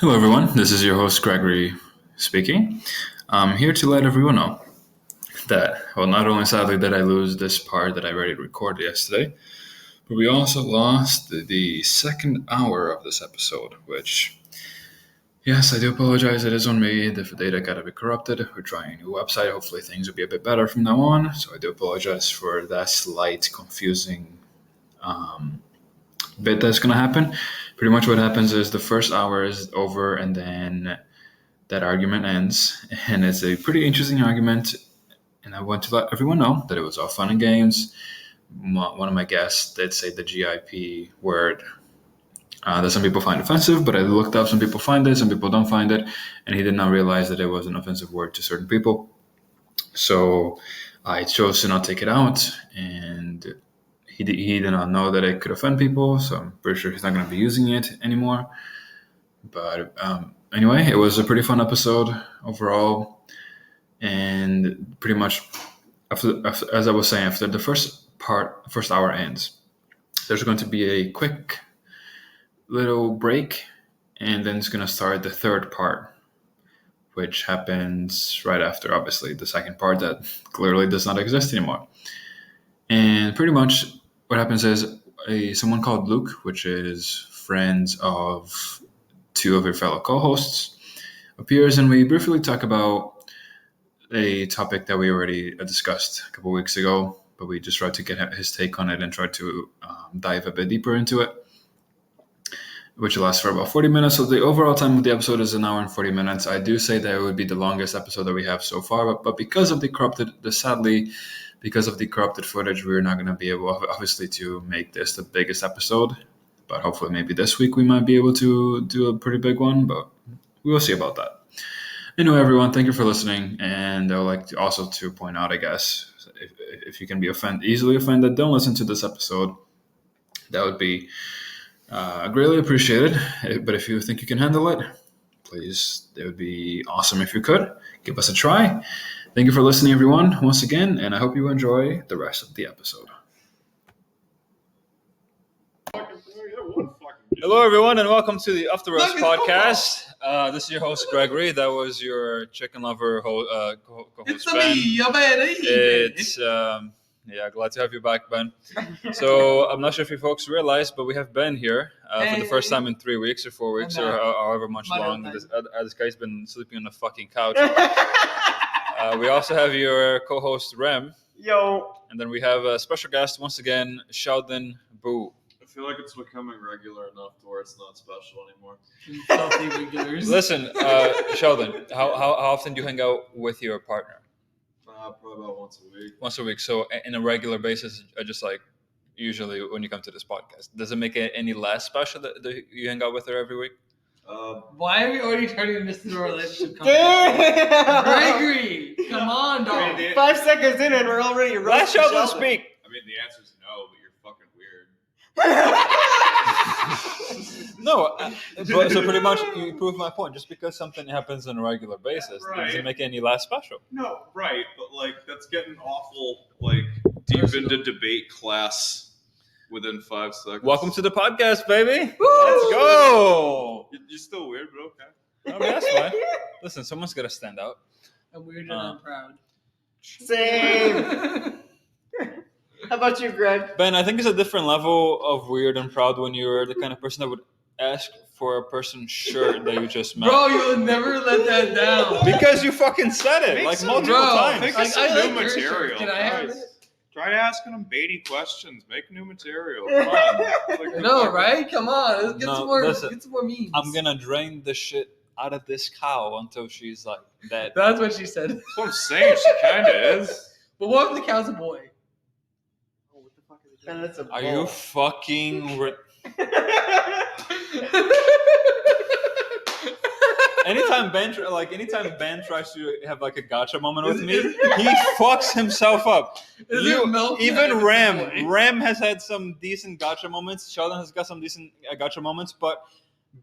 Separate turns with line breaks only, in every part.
Hello, everyone. This is your host, Gregory, speaking. I'm here to let everyone know that, well, not only sadly did I lose this part that I already recorded yesterday, but we also lost the second hour of this episode, which, yes, I do apologize. It is on me. The data got a bit corrupted. We're trying a new website. Hopefully, things will be a bit better from now on. So I do apologize for that slight confusing bit that's going to happen. Pretty much what happens is the first hour is over and then that argument ends. And it's a pretty interesting argument. And I want to let everyone know that it was all fun and games. One of my guests did say the GIP word that some people find offensive, but I looked up, some people find it, some people don't find it. And he did not realize that it was an offensive word to certain people. So I chose to not take it out, and he did not know that it could offend people, so I'm pretty sure he's not going to be using it anymore. But anyway, it was a pretty fun episode overall, and pretty much after, as I was saying, after the first hour ends, there's going to be a quick little break, and then it's going to start the third part, which happens right after, obviously, the second part that clearly does not exist anymore. And pretty much what happens is someone called Luke, which is friends of two of your fellow co-hosts, appears, and we briefly talk about a topic that we already discussed a couple weeks ago, but we just tried to get his take on it and try to dive a bit deeper into it, which lasts for about 40 minutes. So the overall time of the episode is an hour and 40 minutes. I do say that it would be the longest episode that we have so far, but because of the corrupted footage, we're not going to be able, obviously, to make this the biggest episode. But hopefully maybe this week we might be able to do a pretty big one, but we will see about that. Anyway, everyone, thank you for listening. And I would like to also to point out, I guess, if you can be easily offended, don't listen to this episode. That would be greatly appreciated. But if you think you can handle it, please, it would be awesome if you could. Give us a try. Thank you for listening, everyone, once again, and I hope you enjoy the rest of the episode. Hello, everyone, and welcome to the Off the Roast podcast. This is your host, Gregory. That was your chicken lover co-host, Ben. Glad to have you back, Ben. So I'm not sure if you folks realize, but we have Ben here for the first time in 3 weeks or 4 weeks or however much long. This guy's been sleeping on the fucking couch. We also have your co-host, Rem.
Yo.
And then we have a special guest, once again, Sheldon Boo.
I feel like it's becoming regular enough to where it's not special anymore.
Listen, Sheldon, how often do you hang out with your partner?
Probably about once a week.
Once a week. So in a regular basis, just like usually when you come to this podcast, does it make it any less special that you hang out with her every week?
Why are we already turning this into a relationship conversation? Gregory, come on, dog.
5 seconds in and we're already
Let Sheldon speak.
I mean, the answer is no, but you're fucking weird.
No, so pretty much you prove my point. Just because something happens on a regular basis, doesn't make it any less special.
No, right, but like that's getting awful, like deep into debate class within 5 seconds.
Welcome to the podcast, baby. Woo! Let's go.
You're still weird, but okay.
I mean, that's fine. Listen, someone's got to stand out.
I'm weird and I'm proud.
Same. How about you, Greg?
Ben, I think it's a different level of weird and proud when you're the kind of person that would ask for a person's shirt that you just met.
Bro, you'll never let that down.
Because you fucking said it multiple times.
Think of some new material.
Can I have it?
Try asking them baity questions. Make new material. Come on.
No, right? Come on. Let's get some more memes.
I'm going to drain the shit out of this cow until she's like dead.
That's what she said.
That's what I'm saying. She kind of is.
But what if the cow's a boy?
Oh, what the fuck is it? And that's a
Are you fucking... Anytime Ben tries to have like a gotcha moment with me, he fucks himself up. Even Ram has had some decent gotcha moments. Sheldon has got some decent gotcha moments, but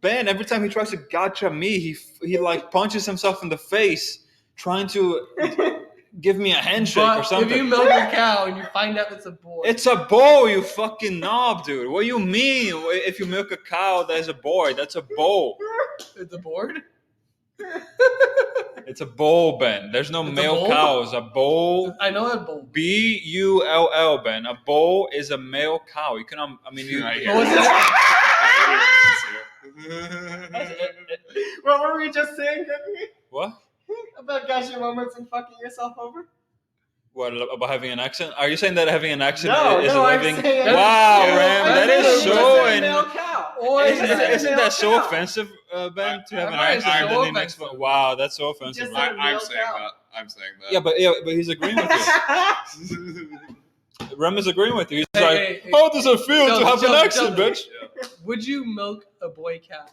Ben, every time he tries to gotcha me, he like punches himself in the face, trying to give me a handshake or something.
If you milk a cow and you find out it's a boy.
It's a boy, you fucking knob, dude. What do you mean? If you milk a cow, that's a boy. That's a bull.
It's a board.
It's a bull, Ben. There's no
It's a
male
bull?
cows. A bull.
I know that bull.
Bull, Ben. A bull is a male cow. You can. I mean, you.
I hear
What was
it.
What were we just saying, Gregory?
What?
About gushing moments and fucking yourself over?
What about having an accent? Are you saying that having an accent
No,
is
no,
a
I'm
living?
saying-
Wow,
Yeah,
Ram,
I'm
that
saying
is
you
You
so.
just said
And
male cow.
Or
You just said
isn't
male
that so
cow.
offensive, Ben, to have an
I-
accent
I-
and then he makes fun? Wow, that's so offensive.
just
Right?
said-
I'm
male
saying
cow.
that. I'm saying that.
Yeah, but he's agreeing with you. Rem is agreeing with you. He's
Hey,
like,
hey, hey.
how does it feel to
Sheldon,
have an
Sheldon,
accent,
Sheldon.
bitch?
Would you milk a boy cow?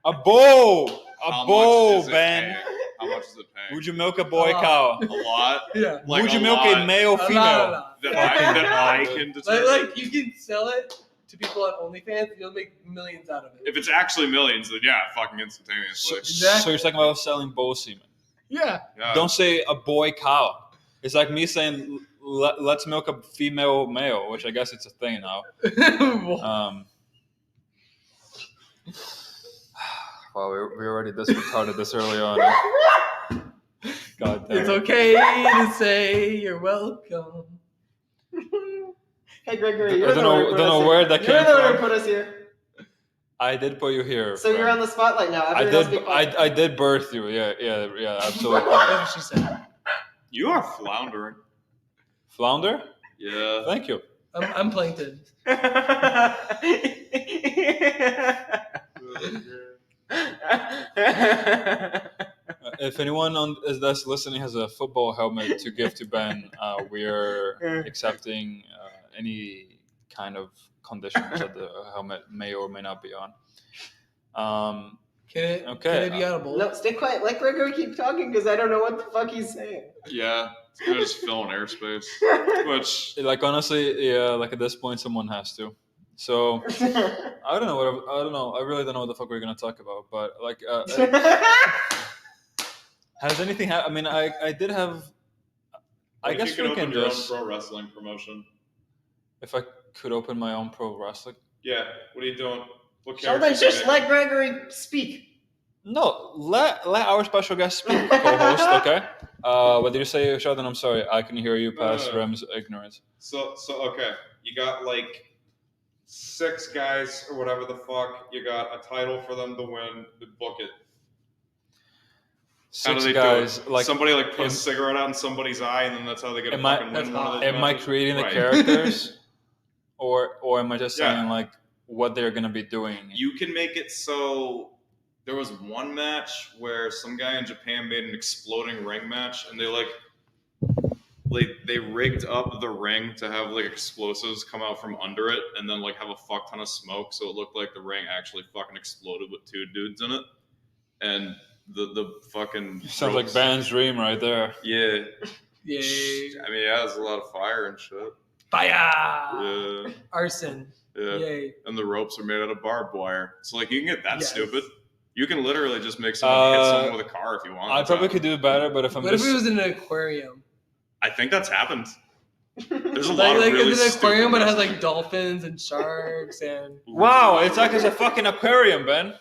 A bull,
How
a
much
bull,
is it
Ben.
paying? How much is it paying?
Would you milk a boy
A lot.
cow?
A lot.
Yeah.
Like
Would you
a
milk
lot
a male,
A
female?
lot.
that
Fucking
I
hell,
can
dude.
determine?
Like you can sell it to people on OnlyFans, and you'll make millions out of it.
If it's actually millions, then yeah, fucking instantaneously.
So you're talking about selling bull semen.
Yeah.
Yeah.
Don't say a boy cow. It's like me saying let's milk a female male, which I guess it's a thing now. Wow, we already this retarded this early on. God damn.
It's okay to say you're welcome.
Hey, Gregory,
I
you're the
don't
one
know-
who put
don't
us
know
here.
where that
You're
came
the one who
from.
put us here.
I did put you here.
So you're on the spotlight now.
I
Everyone else
did.
be quiet.
I did birth you. Yeah. Absolutely.
That's what she said.
You are floundering.
Flounder.
Yeah.
Thank you.
I'm plankton.
If anyone that's listening has a football helmet to give to Ben, we're accepting any kind of conditions that the helmet may or may not be on.
Can
Okay.
it be audible?
No, stay quiet. Let Gregory keep talking because I don't know what the fuck he's saying.
Yeah. It's kind of just filling airspace. Which
Like honestly, yeah. Like at this point, someone has to. So I don't know. I don't know. I really don't know what the fuck we're gonna talk about. But like, has anything happened? I mean, I did have. I guess we can
your
just.
own pro wrestling promotion.
If I could open my own pro wrestling.
Yeah. What are you doing? What
Sheldon,
character
just
you
let Gregory speak.
No, let our special guest speak, co-host. Okay. What did you say, Sheldon? I'm sorry, I can hear you past Rem's ignorance.
So okay, you got like 6 guys or whatever the fuck. You got a title for them to win. Book it. How do
6
they
guys.
do it?
Like,
Somebody like put a
am-
cigarette out in somebody's eye, and then that's how they get a
Am I-
fucking
That's
win one of
hot.
those
am I
matches?
creating the
Right.
characters, or am I just
Yeah.
saying like what they're gonna be doing?
You can make it so. There was one match where some guy in Japan made an exploding ring match, and they rigged up the ring to have like explosives come out from under it, and then like have a fuck ton of smoke, so it looked like the ring actually fucking exploded with 2 dudes in it, and the fucking
Sounds
ropes-
like Ben's dream right there.
Yeah,
Yay.
I mean, yeah, there's a lot of fire and shit.
Fire.
Yeah,
Arson.
yeah.
Yay.
And the ropes are made out of barbed wire, so like you can get that
Yes.
stupid. You can literally just make someone hit someone with a car if you want.
I
That's
probably
how-
could do better, but if I'm
What if
just
it was in an aquarium?
I think that's happened. There's a lot
Like
of really
it's an aquarium,
stupid
but it has
wrestling.
like dolphins and sharks and.
wow, it's like it's a fucking aquarium, Ben.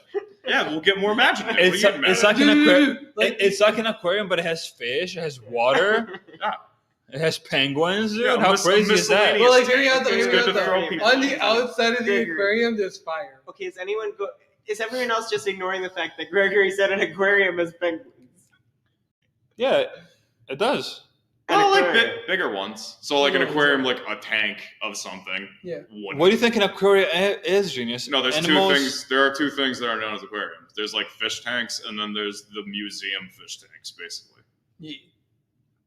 Yeah, we'll get more magic. What are you
It's
getting mad
it's
at?
like an aquarium.
Like,
It's like an aquarium, but it has fish, it has water,
Yeah.
it has penguins, dude.
Yeah,
How
mis-
crazy is that?
miscellaneous
well, like here you
tank.
go.
It's
Here
good
you
to
go.
throw people.
On the outside of the
Gregory.
aquarium, there's fire.
Okay, is everyone else just ignoring the fact that Gregory said an aquarium has penguins?
Yeah, it does.
Oh, like
aquarium.
bigger ones. So like an
Yeah,
aquarium, like a tank of something.
Yeah.
Wouldn't-
What do you think an aquarium is, genius?
No, there's
Animals-
2 things. There are 2 things that are known as aquariums. There's like fish tanks, and then there's the museum fish tanks, basically.
Yeah.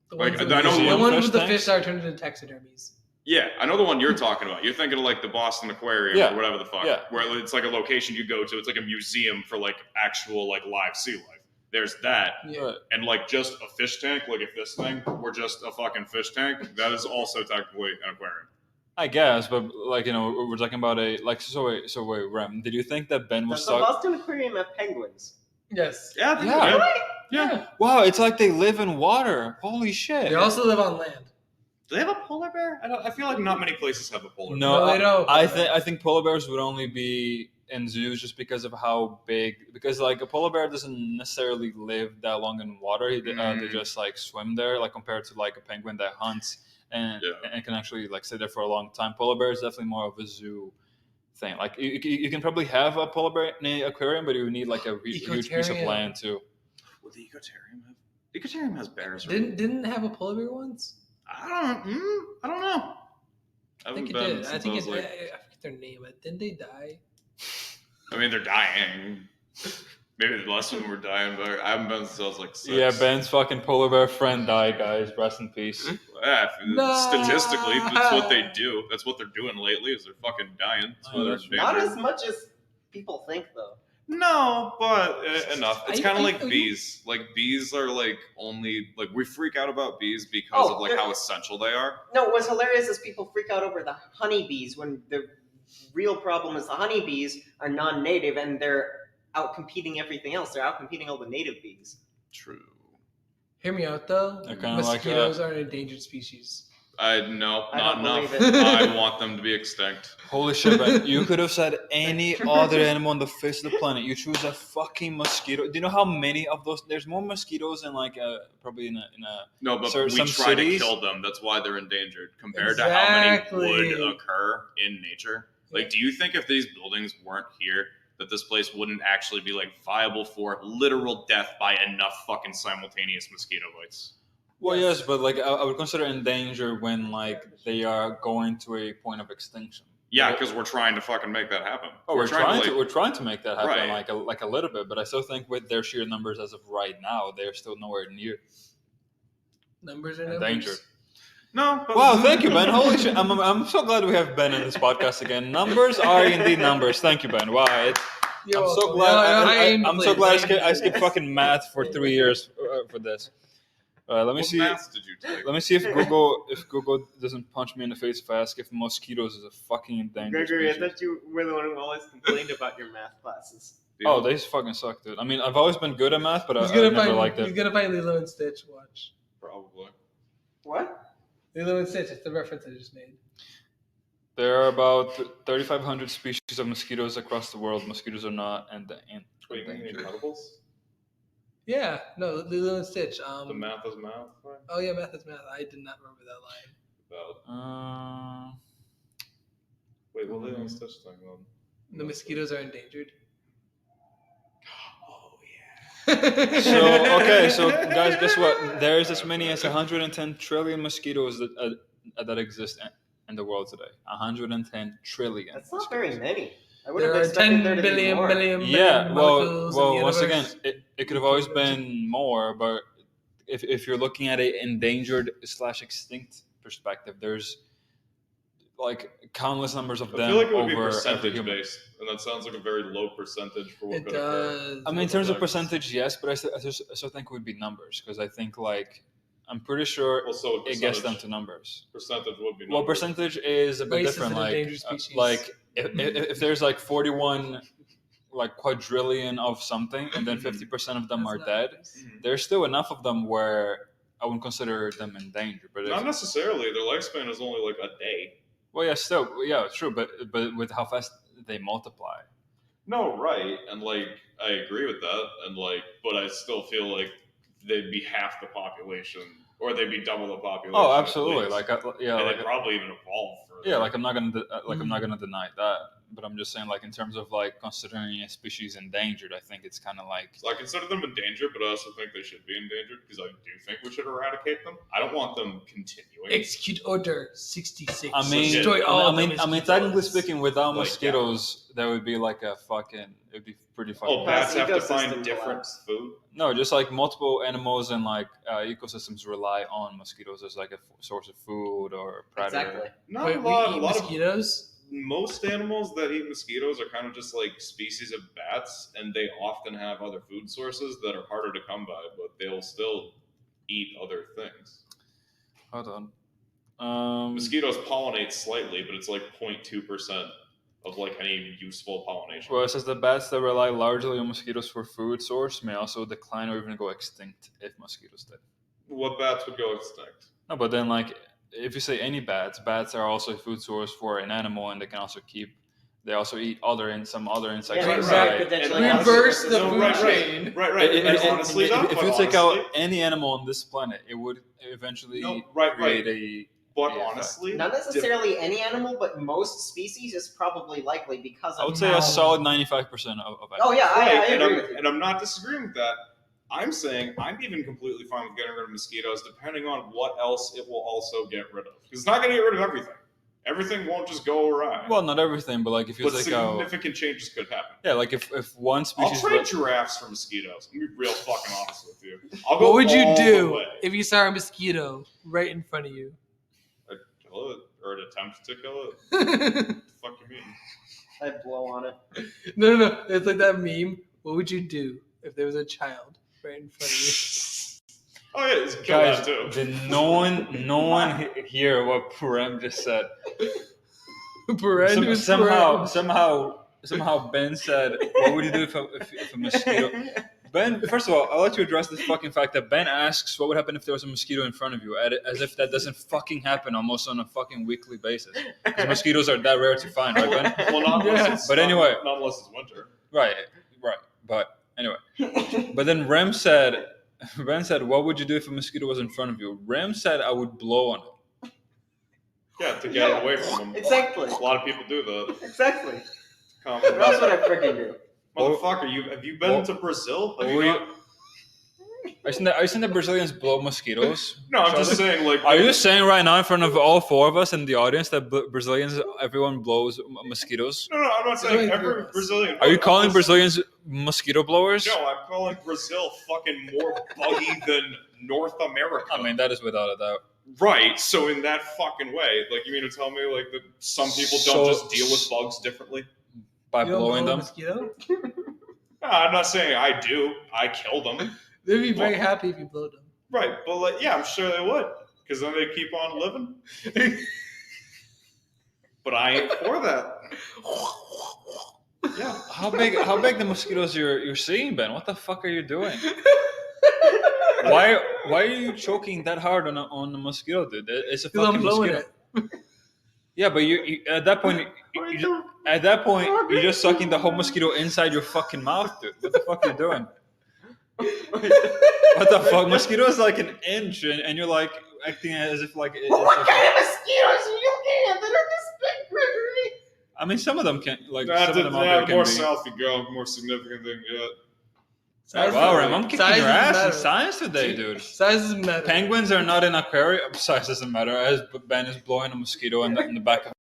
The
Like,
ones with
I know
the
one-
ones
fish
with the
tanks?
fish are turned into taxidermies.
Yeah, I know the one you're talking about. You're thinking of like the Boston Aquarium
Yeah.
or whatever the fuck.
Yeah.
Where it's like a location you go to. It's like a museum for like actual like live sea life. There's that.
Yeah.
Right.
And like just a fish tank, like if this thing were just a fucking fish tank, that is also technically an aquarium.
I guess, but like we're talking about a like. So wait, Rem. Did you think that Ben was
Does the
talking?
Boston Aquarium have penguins?
Yes.
Yeah, I think
Yeah.
yeah.
Yeah.
Wow, it's like they live in water. Holy shit!
They also live on land.
Do they have a polar bear? I feel like not many places have a polar
No,
No, they don't.
I think polar bears would only be in zoos just because of how big. Because like a polar bear doesn't necessarily live that long in water. They just like swim there, like compared to like a penguin that hunts and can actually like stay there for a long time. Polar bear is definitely more of a zoo thing. Like you can probably have a polar bear in an aquarium, but you would need like a huge piece of land too.
Would the ecotarium have? Ecotarium has bears.
Didn't have a polar bear once?
I don't know.
I think it did. I think I forget their name. Didn't they die?
I mean, they're dying. Maybe the last one were dying, but I haven't been since I was like 6.
Yeah, Ben's fucking polar bear friend died, guys. Rest in peace.
Yeah,
No.
statistically, that's what they do. That's what they're doing lately. Is they're fucking dying. That's why they're
Not as much as people think, though.
No, but enough. It's kind of like
I-
bees. Like bees are like only like we freak out about bees because of like how essential they are.
No, what's hilarious is people freak out over the honeybees when the real problem is the honeybees are non-native and they're out competing everything else. They're out competing all the native bees.
True.
Hear me out though.
They're kinda like,
Mosquitoes are an endangered species.
No,
I
not
don't
enough.
believe it.
I want them to be extinct.
Holy shit, Ben. You could have said any other animal on the face of the planet. You choose a fucking mosquito. Do you know how many of those? There's more mosquitoes in like probably in a
No, but
So
we
some
try to
cities-
kill them. That's why they're endangered compared to how many
Exactly.
would occur in nature. Like, do you think if these buildings weren't here, that this place wouldn't actually be like viable for literal death by enough fucking simultaneous mosquito bites?
Well, yes, but like I would consider endangered when like they are going to a point of extinction.
Yeah, because we're trying to fucking make that happen.
Oh, we're trying to
like,
we're trying to make that happen,
Right.
like a little bit, but I still think with their sheer numbers as of right now, they're still nowhere near
Numbers are
endangered.
numbers.
No. But
Wow, thank you, Ben. Holy shit, I'm so glad we have Ben in this podcast again. Numbers are indeed numbers. Thank you, Ben. Wow, I'm so glad. I'm so glad I skipped fucking math for 3 years for this. Let me
What
see.
maths did you take?
Let me see if Google doesn't punch me in the face if I ask if mosquitoes is a fucking endangered
Gregory, I
species.
thought you were the one who always complained about your math classes.
Oh, they fucking suck, dude. I mean, I've always been good at math, but I
He's gonna
never
find.
liked
He's
it.
gonna find Lilo and Stitch. Watch.
Probably.
What?
Lilo and Stitch. It's the reference I just made.
There are about 3,500 species of mosquitoes across the world. Mosquitoes are not endangered.
Incredibles?
Yeah. No, Lilo and Stitch.
The math is math. Right?
Oh yeah, math is math. I did not remember that line.
Valid. Wait, what did I touch thing on?
The mosquitoes are endangered.
Oh yeah.
So guys, guess what? There's as many as 110 trillion mosquitoes that exist in the world today. 110 trillion.
That's not very many. I would
There
have
are
expected
10
there to be
billion,
more.
billion,
Yeah,
billion
well,
molecules in the
once again,
universe.
it could have always been more, but if you're looking at an endangered / extinct perspective, there's like countless numbers of
I
them
feel like it would be
over every
percentage
human.
based, and that sounds like a very low percentage for what
It
could occur.
does.
I mean, in terms of
Effects.
percentage, yes, but I still think it would be numbers because I think like I'm pretty sure
Well, so
it gets down to numbers.
Percentage would be.
Well,
numbers.
percentage is a bit
Race is
different.
an
Like,
endangered species.
if there's like 41 like quadrillion of something, and then 50% of them
That's
are
not
dead,
nice.
there's still enough of them where I wouldn't consider them endangered. But
Not necessarily. Their lifespan is only like a day.
well, yeah, still, yeah, true. But with how fast they multiply.
No, right, and like I agree with that, and like, but I still feel like they'd be half the population, or they'd be double the population.
Oh,
at
absolutely.
least.
Like, yeah,
and
like,
they'd probably even evolve further.
yeah, like I'm not gonna deny that. But I'm just saying, like, in terms of like considering a species endangered, I think it's kind of like
So I consider them endangered, but I also think they should be endangered because I do think we should eradicate them. I don't want them continuing.
Execute Order 66.
I mean,
Destroy all the
I mean, technically
mosquitoes.
speaking, without
Like,
mosquitoes, there would be like a fucking. It would be pretty fucking.
Oh, bats have to
Ecosystem
find different
collapse.
food.
No, just like multiple animals and like ecosystems rely on mosquitoes as like a source of food or predator.
Exactly.
Not
Wait,
a lot.
we
A
eat
lot of
mosquitoes?
most animals that eat mosquitoes are kind of just like species of bats, and they often have other food sources that are harder to come by, but they'll still eat other things.
Hold on.
Mosquitoes pollinate slightly, but it's like 0.2% of like any useful pollination.
Well, it says the bats that rely largely on mosquitoes for food source may also decline or even go extinct if mosquitoes did.
What bats would go extinct?
No, but then like if you say any bats are also a food source for an animal, and they can also keep They also eat some other insects.
Yeah,
on the
right,
side.
potentially.
Reverse the
No,
food
right,
chain.
Right. Honestly, though,
if
but
you take
honestly-
out any animal on this planet, it would eventually
No, right.
create a.
But
Yeah,
honestly,
Not necessarily any animal, but most species is probably likely because of
I would say
how...
a solid 95% of
Oh yeah, I
and
agree with you.
and I'm not disagreeing with that. I'm saying I'm even completely fine with getting rid of mosquitoes, depending on what else it will also get rid of. Because it's not going to get rid of everything. Everything won't just go awry.
Well, not everything, but like if you
but
take out.
significant changes could happen.
Yeah, like if one
I'll
species.
trade giraffes for mosquitoes. I'm gonna be real fucking honest with you. I'll go
What would you
all the
do
way.
if you saw a mosquito right in front of you?
I'd kill it or attempt to kill it.
no,
What the fuck you mean?
I'd blow on it.
no. It's like that meme. What would you do if there was a child right in front
Oh yeah, just kill
Guys,
that too.
did no one hear what Purim just said?
of you? Paren was
Somehow Ben said, "What would you do if a mosquito?" Ben, first of all, I'll let you address this fucking fact that Ben asks, "What would happen if there was a mosquito in front of you?" As if that doesn't fucking happen almost on a fucking weekly basis. Because mosquitoes are that rare to find, right, Ben?
Well, not unless
Yeah.
it's
But anyway.
not unless it's winter.
Right. But anyway, but then Ben said, "What would you do if a mosquito was in front of you?" Rem said, "I would blow on it."
Yeah, to get it away from them.
Exactly.
A lot of people do that.
Exactly.
Common
That's what I freaking do.
Motherfucker, have you been to Brazil? Have
What
you
were
not-
Are you saying that Brazilians blow mosquitoes?
No, I'm just saying, like.
Are you saying right now in front of all four of us in the audience that Brazilians, everyone blows mosquitoes?
No, I'm not saying
Brazilian
every
girls.
Brazilian.
Are you
I'm
calling
just-
Brazilians mosquito blowers?
No, I'm calling Brazil fucking more buggy than North America.
I mean, that is without a doubt.
Right, so in that fucking way, like, you mean to tell me, like, that some people
So-
don't just deal with bugs differently?
By
You don't
blowing
blow a
them?
mosquito?
No, I'm not saying I do. I kill them.
They'd be very happy if you blow them.
Right, but, like, yeah, I'm sure they would. Because then they keep on living. But I ain't for that. Yeah.
How big the mosquitoes you're seeing, Ben? What the fuck are you doing? Why are you choking that hard on a mosquito, dude? It's a
Because
fucking
I'm blowing
mosquito.
it.
Yeah, but you at that point you're just sucking the whole mosquito inside your fucking mouth, dude. What the fuck are you doing? What the fuck? Mosquito is like an inch, and you're like acting as if like.
What kind of mosquitoes are you looking at that are this big, Gregory?
I mean, some of them can like
Nah,
some of them out
yeah,
there
the
can
more
be.
south you go, more significant they get.
Size
Wow,
doesn't-
Ram, I'm kicking
size
your
doesn't
ass in
matter.
science today, dude.
Size doesn't matter.
Penguins are not in aquarium. Size doesn't matter. As Ben is blowing a mosquito in the back of.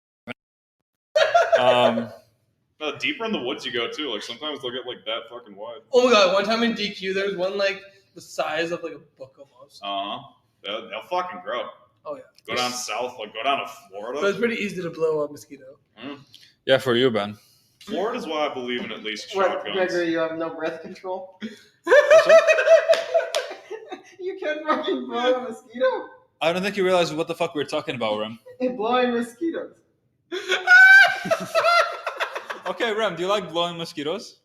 No, deeper in the woods you go, too. Like, sometimes they'll get, like, that fucking wide.
Oh my god, one time in DQ, there was one like the size of like a book almost.
Uh-huh. They'll fucking grow.
Oh yeah.
Go down south, like, go down to Florida.
But it's pretty easy to blow a mosquito.
Yeah, for you, Ben.
Florida's why I believe in at least
What,
shotguns.
Gregory, you have no breath control? You can't fucking blow a mosquito?
I don't think you realize what the fuck we're talking about, Rem.
You're blowing mosquitoes.
Okay, Rem, do you like blowing mosquitoes?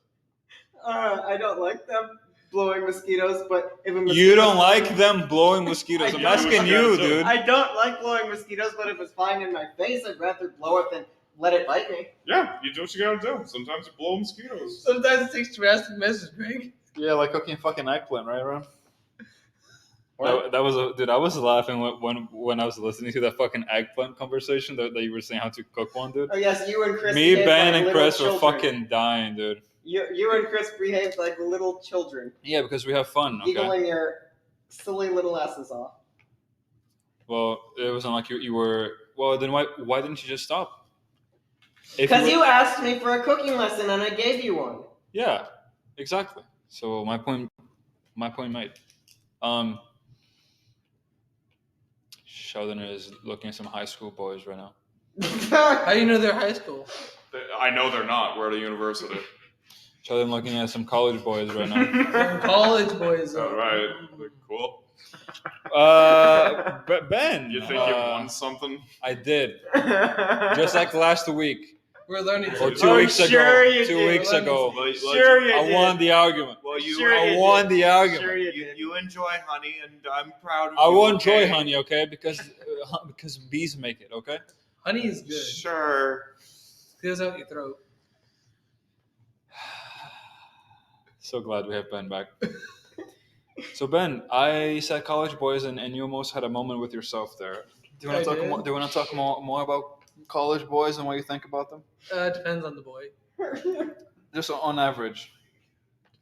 I don't like them blowing mosquitoes, but if a mosquito...
You don't like them blowing mosquitoes.
I
I'm
don't.
asking you, dude.
I don't like blowing mosquitoes, but if it's flying in my face, I'd rather blow it than let it bite me.
Yeah, you do what you gotta do. Sometimes you blow mosquitoes.
Sometimes it takes drastic measures, Greg.
Yeah, like cooking fucking eggplant, right, Rem? That was dude. I was laughing when I was listening to that fucking eggplant conversation that you were saying how to cook one, dude.
Oh yes, you and Chris
Me,
behaved
Ben,
like
and
little
Chris were
children.
fucking dying, dude.
You and Chris behaved like little children,
Yeah, because we have fun. Okay.
giggling your silly little asses off.
Well, it wasn't like you were. Well, then why didn't you just stop? If
Because
were-
you asked me for a cooking lesson and I gave you one.
Yeah, exactly. So my point made. Sheldon is looking at some high school boys right now.
How do you know they're high school?
I know they're not. We're at a university.
Sheldon looking at some college boys right now.
They're college boys.
All right. Cool.
Ben,
You think you won something?
I did. Just like last week
We're learning.
or
to-
2
Oh,
weeks
sure
ago.
you
2
did.
weeks ago.
Sure you
I
did.
won the argument.
Well, you,
Sure
I
you
won
did.
the argument.
Sure you did.
you enjoy honey, and I'm proud of
I
you.
won't
okay?
enjoy honey, okay? Because bees make it, okay?
Honey is good.
Sure.
It goes out your throat.
So glad we have Ben back. So Ben, I said college boys, and you almost had a moment with yourself there. Do you want to talk more? Do you want to talk more about college boys and what you think about them?
Depends on the boy.
Just on average.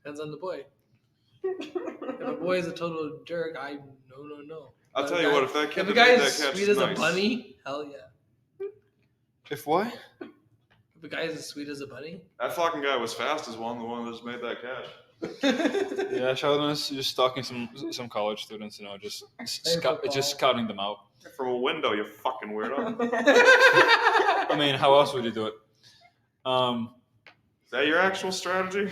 Depends on the boy. If a boy is a total jerk, no.
I'll tell you what, if that kid
If a
that
guy
made
is
that catch
sweet
is
as a
nice.
bunny, hell yeah.
If what?
If a guy is as sweet as a bunny.
That fucking guy was fast as one, the one that just made that catch.
Yeah, Sheldon is just stalking some college students, just scouting them out.
From a window, you fucking weirdo.
I mean, how else would you do it?
Is that your actual strategy?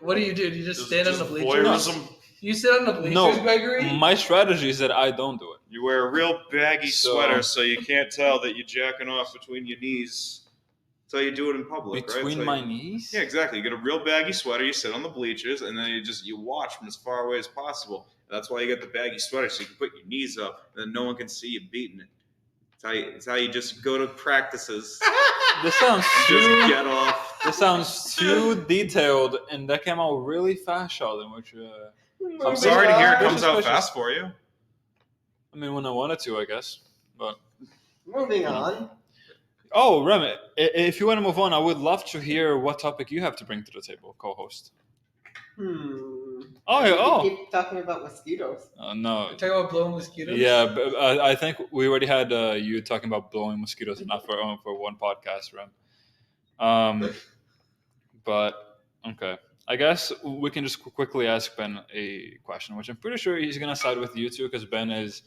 What do? You just stand on the bleachers?
Voyeurism?
You sit on the bleachers,
No,
Gregory?
my strategy is that I don't do it.
You wear a real baggy
So-
sweater so you can't tell that you're jacking off between your knees. That's how you do it in public, right?
Between
So
my
you-
knees?
Yeah, exactly. You get a real baggy sweater, you sit on the bleachers, and then you watch from as far away as possible. And that's why you get the baggy sweater, so you can put your knees up, and then no one can see you beating it. It's how you just go to practices
This sounds
and just
too.
get off.
This sounds too detailed, and that came out really fast, Sheldon. Which
I'm sorry to hear it
Moving
comes
on.
out fast for you.
I mean, when I wanted to, I guess. But
Moving on.
oh, Remy, if you want to move on, I would love to hear what topic you have to bring to the table, co-host. Oh, yeah, oh.
We keep talking about mosquitoes.
No.
Talk about blowing mosquitoes?
Yeah, but I think we already had you talking about blowing mosquitoes enough for one podcast, Rem. But okay, I guess we can just quickly ask Ben a question, which I'm pretty sure he's gonna side with you too, because Ben is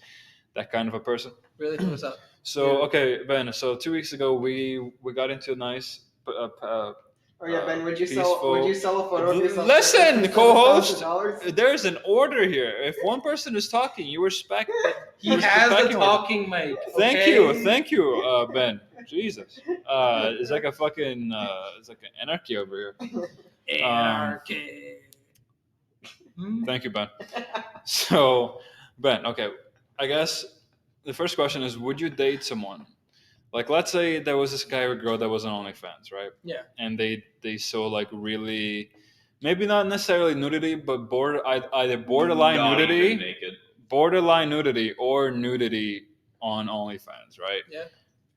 that kind of a person.
Really? What's up?
So
Yeah.
okay, Ben. So 2 weeks ago, we got into a nice.
Oh yeah, Ben, would you
peaceful-
sell a photo of yourself?
Listen,
for
co-host.
$7,000?
There's an order here. If one person is talking, you respect.
He
you
has
respect
the
him.
talking mic.
Thank
okay?
you, Ben. Jesus, it's like a fucking, it's like an anarchy over here.
Anarchy.
Thank you, Ben. So, Ben, okay, I guess the first question is: would you date someone? Like, let's say there was this guy or girl that was on OnlyFans, right?
Yeah.
And they saw like really, maybe not necessarily nudity, but either borderline
Not
nudity,
even naked.
borderline nudity, or nudity on OnlyFans, right?
Yeah.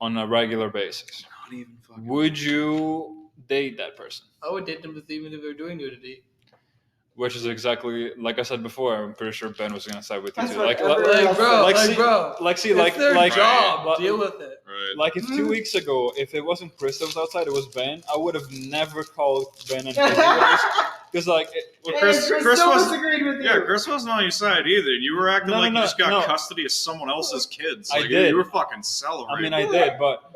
On a regular basis.
Not even fucking.
Would you date that person?
I would date them even if they're doing nudity.
Which is exactly like I said before. I'm pretty sure Ben was gonna side with you
That's
too.
what
Like,
everyone
like,
else
bro,
like,
like,
see-
bro.
like,
It's their
like,
job.
like-
Deal with it.
Right.
like if 2 weeks ago, if it wasn't Chris that was outside, it was Ben. I would have never called Ben and because like,
Well,
Hey,
Chris
still
was.
disagreed with you.
Yeah, Chris wasn't on your side either. You were acting
No,
like
no,
you just got
no.
custody of someone else's kids.
I
Like,
did.
You were fucking
I
celebrating.
mean, I did, but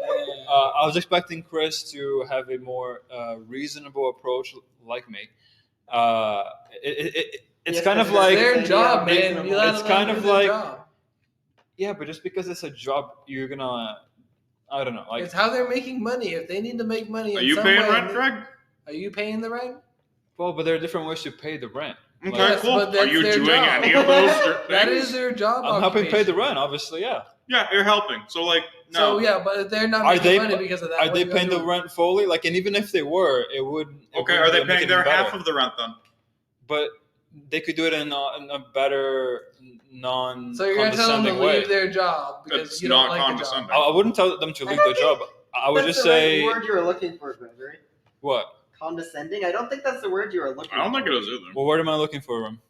I was expecting Chris to have a more reasonable approach, like me. It's
Yes,
kind of
that's
like
Their job, man.
reasonable.
You let
It's
them
kind
do
of
their
like-
job.
yeah, but just because it's a job, you're gonna, I don't know, like
It's how they're making money. If they need to make money,
Are
in
you
some
paying
way,
rent, Greg?
Are you paying the rent?
well, but there are different ways to pay the rent.
Okay,
Yes,
cool.
but
Are
that's
you
their
doing
job.
any of those
That
things?
is their job.
I'm helping pay the
occupation.
rent, obviously, yeah.
Yeah, you're helping. So, like, no.
So yeah, but if they're not
Are
making
they-
money because of that.
Are
what
they
you gonna
paying the
do?
rent fully? Like, and even if they were, it would.
Okay, are they paying their half
of?
of the rent then?
But they could do it in a better, non-condescending
So you're gonna tell them to
way.
leave their job because
It's
you don't
not
like the job.
condescending.
I wouldn't tell them to leave their job. I would
That's
just
the right
say
word you were looking for, Gregory.
what?
Condescending? I don't think that's the word you were looking for.
I don't think it is either.
What word am I looking for? Him?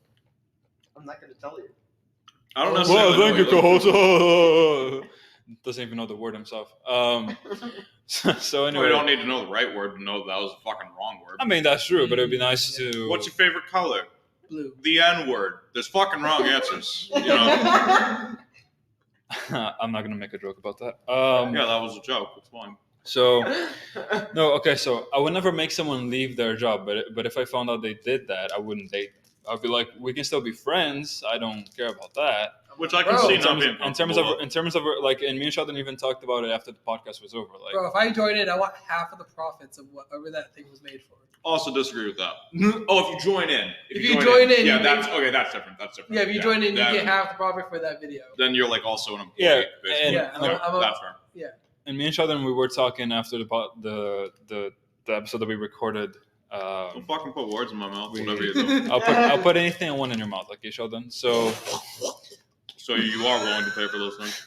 I'm not going to tell you.
I don't
Well,
necessarily know what you're looking for.
Doesn't even know the word himself. So
We
anyway,
don't need to know the right word to know that was a fucking wrong word.
I mean that's true, but it'd be nice to.
What's your favorite color?
Blue.
The N word. There's fucking wrong answers. You know?
I'm not gonna make a joke about that.
Yeah, that was a joke. It's fine.
So no, okay. So I would never make someone leave their job, but if I found out they did that, I wouldn't date them. I'd be like, we can still be friends. I don't care about that.
Which I can
Bro,
see
In
not
terms,
being
in terms of like, and me and Sheldon even talked about it after the podcast was over. Like,
Bro, if I join in, I want half of the profits of whatever that thing was made for.
Also disagree with that. Oh, if you join in.
If you join in,
yeah,
you
that's
make-
okay. That's different. That's different.
Yeah, if you join in, you
then-
get half the profit for that video.
Then you're like also an employee.
Yeah,
basically.
and-
Yeah,
Okay,
I'm a-
that's fair.
and me and Sheldon, we were talking after the episode that we recorded
Don't fucking put words in my mouth.
we-
Whatever you do.
I'll put anything I want in your mouth, okay, Sheldon? So
So you are willing to pay for those things?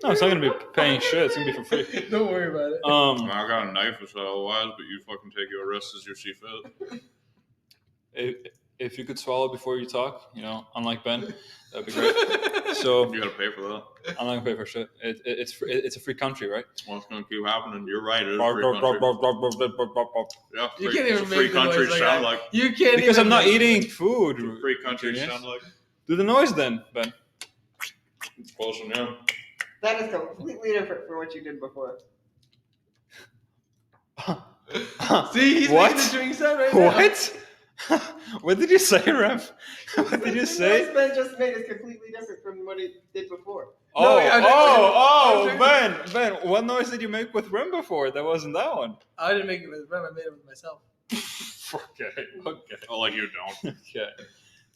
no, it's not gonna be paying shit. It's gonna be for free.
Don't worry about it.
I mean, I got a knife or so otherwise, but you fucking take your risks as you see fit.
If you could swallow before you talk, unlike Ben, that'd be great. So
You gotta pay for that.
I'm not gonna pay for shit. It's a free country, right?
Well, it's gonna keep happening. You're right. It is a
Because
free country. Yeah,
You
free,
can't even
it's a free
make the
country
noise
sound
like
like.
You can't even
I'm not
make-
eating food.
It's a free country
Genius.
sound like.
Do the noise then, Ben.
It's close enough.
That is completely different from what you did before.
See, he's
What?
making the drink sound right now.
What? What did you say, Rev? What did you say?
What Ben just made is completely different from what he did before.
Oh,
I was
Ben, what noise did you make with Rem before? That wasn't that one.
I didn't make it with Rem. I made it with myself.
Okay.
Oh, like you don't.
Okay.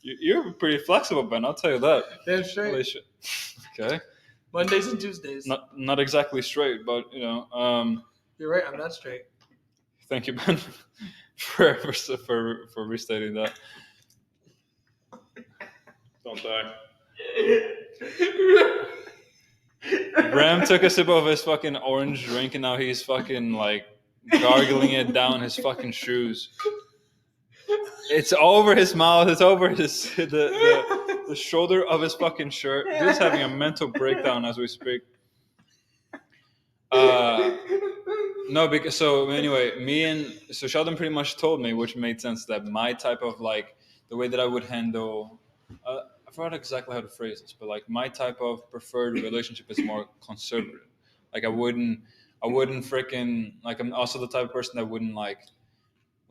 You're pretty flexible, Ben. I'll tell you that.
Damn
Holy
straight.
shit. Okay.
Mondays and Tuesdays.
Not exactly straight, but
You're right. I'm not straight.
thank you, Ben, for restating that.
Don't die.
Ram took a sip of his fucking orange drink, and now he's fucking like gargling it down his fucking shoes. It's over his mouth. It's over his the shoulder of his fucking shirt. Dude's having a mental breakdown as we speak. No, because so anyway, so Sheldon pretty much told me, which made sense, that my type of like the way that I would handle. I forgot exactly how to phrase this, but like my type of preferred relationship is more conservative. Like I wouldn't freaking like I'm also the type of person that wouldn't like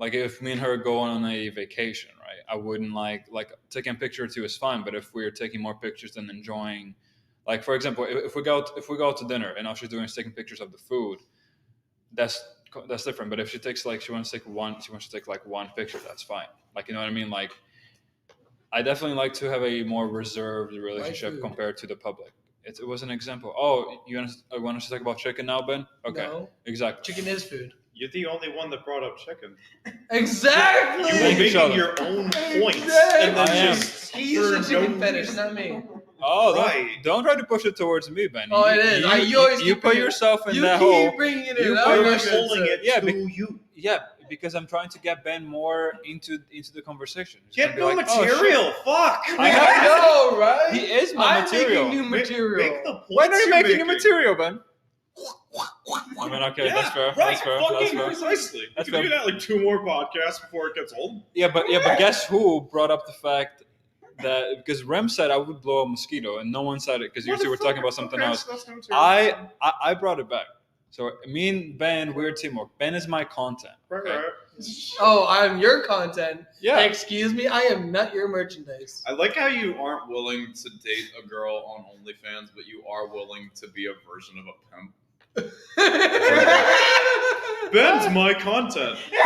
if me and her go on a vacation, right? I wouldn't like taking a picture or two is fine, but if we're taking more pictures than enjoying, like for example, if we go out to dinner and all she's doing is taking pictures of the food, that's different. But if she takes she wants to take one picture, that's fine. Like, you know what I mean? Like, I definitely like to have a more reserved relationship
food?
compared to the public. It was an example. Oh, you want us to talk about chicken now, Ben? Okay,
No.
exactly.
Chicken is food.
You're the only one that brought up chicken.
Exactly.
You were
Thank you,
making
Sheldon.
your own points,
Exactly.
and then
I am.
just
He's
for
the chicken
no
fetish,
reason.
not me.
Oh,
Right.
don't try to push it towards me, Ben.
Oh, it is. You always
You
keep
put
bringing-
yourself in
You
that
keep
hole.
bringing it
You
in.
put
I'm
your
not gonna
pulling
say
it
Yeah,
to you.
Yeah, because I'm trying to get Ben more into the conversation. He's
Get
gonna
no
be like, "Oh, shit."
material. Fuck.
I have-
know, right?
He is my
I'm
material.
making new material.
Make the points
When are you
you're
making new material, Ben? I mean, okay,
Yeah,
that's fair.
right.
That's fair.
Fucking
That's fair.
precisely.
That's
You can do
fair.
that like 2 more podcasts before it gets old.
Yeah, but guess who brought up the fact that because Rem said I would blow a mosquito, and no one said it because usually we're talking about something
Okay,
else.
so that's no material.
I brought it back. So me and Ben, we're teamwork. Ben is my content.
Right,
okay?
right.
Oh, I'm your content.
Yeah.
Excuse me, I am not your merchandise.
I like how you aren't willing to date a girl on OnlyFans, but you are willing to be a version of a pimp. Ben's my content.
You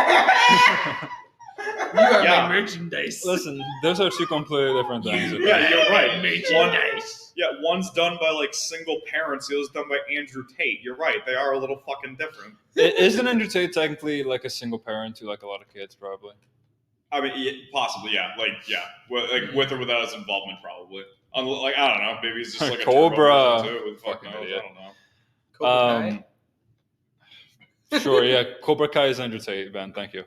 are
Yeah.
my merchandise.
Listen, those are two completely different things. okay?
Yeah, you're right.
Merchandise.
One's done by like single parents, the other's done by Andrew Tate. You're right, they are a little fucking different.
Isn't Andrew Tate technically like a single parent to like a lot of kids, probably?
I mean, possibly, yeah. With or without his involvement, probably. Like, I don't know, maybe he's just like a
Cobra.
turbo person, too, with
Fucking
fucking knows,
idiot.
I don't know.
Cobra Kai.
Sure, yeah. Cobra Kai is Andrew Tate, Ben. Thank you.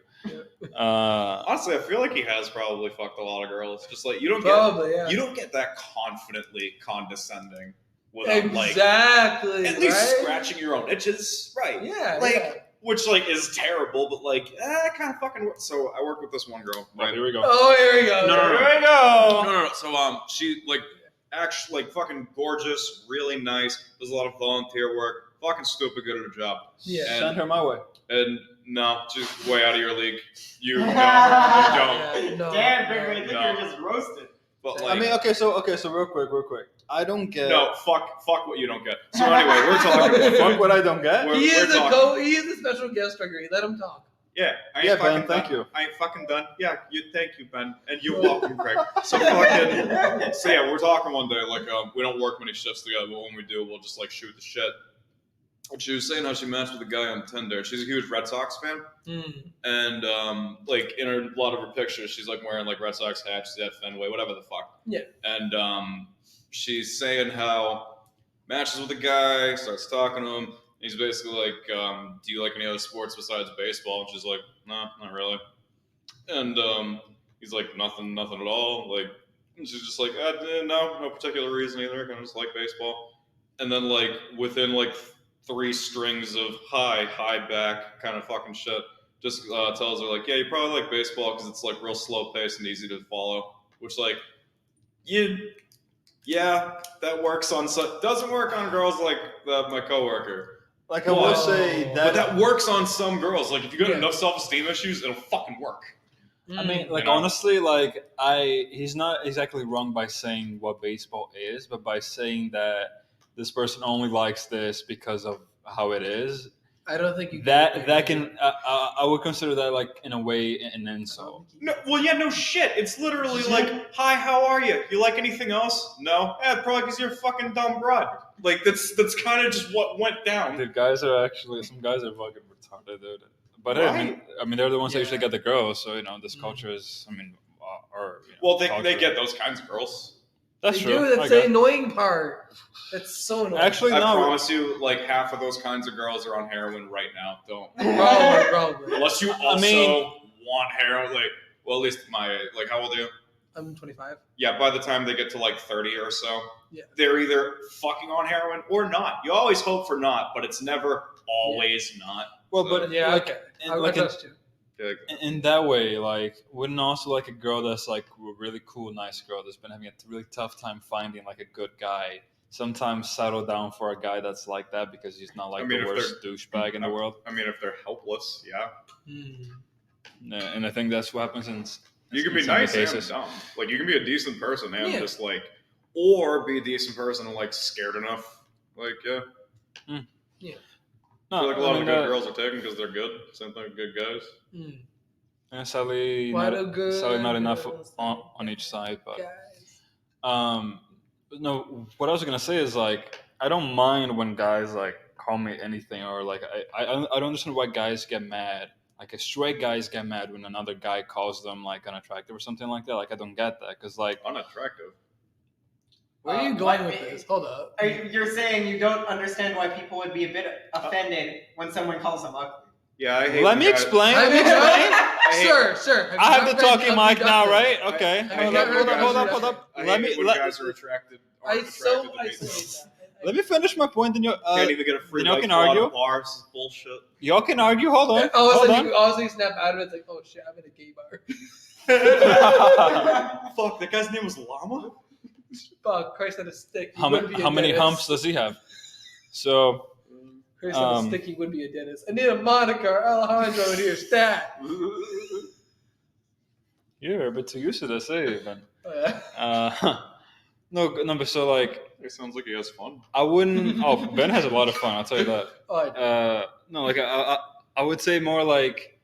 Honestly, I feel like he has probably fucked a lot of girls. Just like you don't
Probably, yeah.
get that confidently condescending without
Exactly.
like at least
right?
scratching your own itches, right?
Yeah.
Like,
yeah.
which like is terrible, but like kind of fucking. So I work with this one girl.
Right, here we go.
Oh, here we go.
No.
Here we go.
No. So she like actually like fucking gorgeous, really nice. Does a lot of volunteer work. Fucking stupid good at her job.
Yeah.
Send her my way.
And no, just way out of your league. You don't.
Yeah, no.
Damn, Gregory, I think
No.
you're just roasted.
But
I
like,
mean, okay, so real quick. I don't get.
no, fuck what you don't get. So anyway, we're talking.
Fuck what I don't get.
We're-
He is
we're
the
talking.
He is the special guest, Gregory. Let him talk.
Yeah, I ain't
Yeah,
fucking
Ben, thank
done.
you.
I ain't fucking done. Yeah, thank you, Ben, and you're welcome, Greg. So fucking. So yeah, we're talking one day. Like, we don't work many shifts together, but when we do, we'll just like shoot the shit. She was saying how she matched with a guy on Tinder. She's a huge Red Sox fan, and like in a lot of her pictures, she's like wearing like Red Sox hats. She's at Fenway, whatever the fuck.
Yeah.
And she's saying how matches with a guy, starts talking to him. He's basically like, "Do you like any other sports besides baseball?" And she's like, "No, not really." And he's like, "Nothing at all." Like, and she's just like, "No particular reason either. I kind of just like baseball." And then like within like 3 strings of hi back kind of fucking shit, just tells her like, "Yeah, you probably like baseball because it's like real slow paced and easy to follow." Which like, yeah, that works on doesn't work on girls like my coworker.
Like I will say
But
that.
that works on some girls. Like if you got
Yeah.
enough self esteem issues, it'll fucking work.
I mean, like
You know?
honestly, like he's not exactly wrong by saying what baseball is, but by saying that this person only likes this because of how it is.
I don't think you
That can I would consider that like in a way an insult.
No, well, yeah, no shit. It's literally like, "Hi, how are you? You like anything else?" No, probably because you're a fucking dumb broad. Like that's kind of just what went down.
The guys are actually some guys are fucking retarded, dude. But hey, I mean, they're the ones that usually get the girls, so this culture is. I mean,
Well, they
culture.
get those kinds of girls.
That's
they
true.
do. That's the annoying part. That's so annoying.
Actually,
I
no.
promise you, like half of those kinds of girls are on heroin right now. Don't
Probably.
unless you also
mean-
want heroin. Like, well, at least my like, how old are you?
I'm 25.
Yeah, by the time they get to like 30 or so,
Yeah.
they're either fucking on heroin or not. You always hope for not, but it's never always not.
Well,
So-
but
Yeah.
like,
Okay.
in,
I
like in,
trust you.
in that way, like, wouldn't also like a girl that's like a really cool, nice girl that's been having a really tough time finding like a good guy, sometimes settle down for a guy that's like that because he's not like
I mean,
the
if
worst douchebag in the world.
I mean, if they're helpless, yeah.
Yeah, and I think that's what happens in.
You can be
in some
nice and
cases.
dumb. Like you can be a decent person and
Yeah.
just like, or be a decent person and like scared enough. Like yeah, I feel like a lot of good girls are taken because they're good. Same thing with good guys.
And sadly,
Why
not,
do good
sadly not enough
girls
on each side. But
Guys.
no, what I was gonna say is like I don't mind when guys like call me anything or like I don't understand why guys get mad. Like a straight guys get mad when another guy calls them like unattractive or something like that. Like I don't get that because like
Unattractive.
Where are you going with this? Hold up.
You're saying you don't understand why people would be a bit offended when someone calls them ugly.
Yeah, I hate.
let me explain.
Have
Let me
you
explain.
done- Sir.
I have the talking mic now, right?
I
Okay.
hate
Hold
when
up.
I
Let
hate
me
when
let,
guys are attracted.
I
Aren't
so
attracted to
I
me.
say that.
let me finish my point. And
Can't even get a free
you know,
like
can
quad
argue.
at bar. This is bullshit.
y'all can argue. Hold on.
All of
Hold
a
on.
sudden, you all snap out of it. It's like, oh shit, I'm in a gay bar.
Fuck, that guy's name was Llama?
Fuck, Christ on a stick. He
How
would
many
be a
how many
dentist.
humps does he have? So
Christ on a stick, he would be a dentist. I need a moniker. Alejandro in here, stat.
you're a bit too used to this, eh, Ben?
Oh,
No, but so like
It sounds like he has fun.
I wouldn't. Oh, Ben has a lot of fun. I'll tell you that.
I do.
No, like I would say more like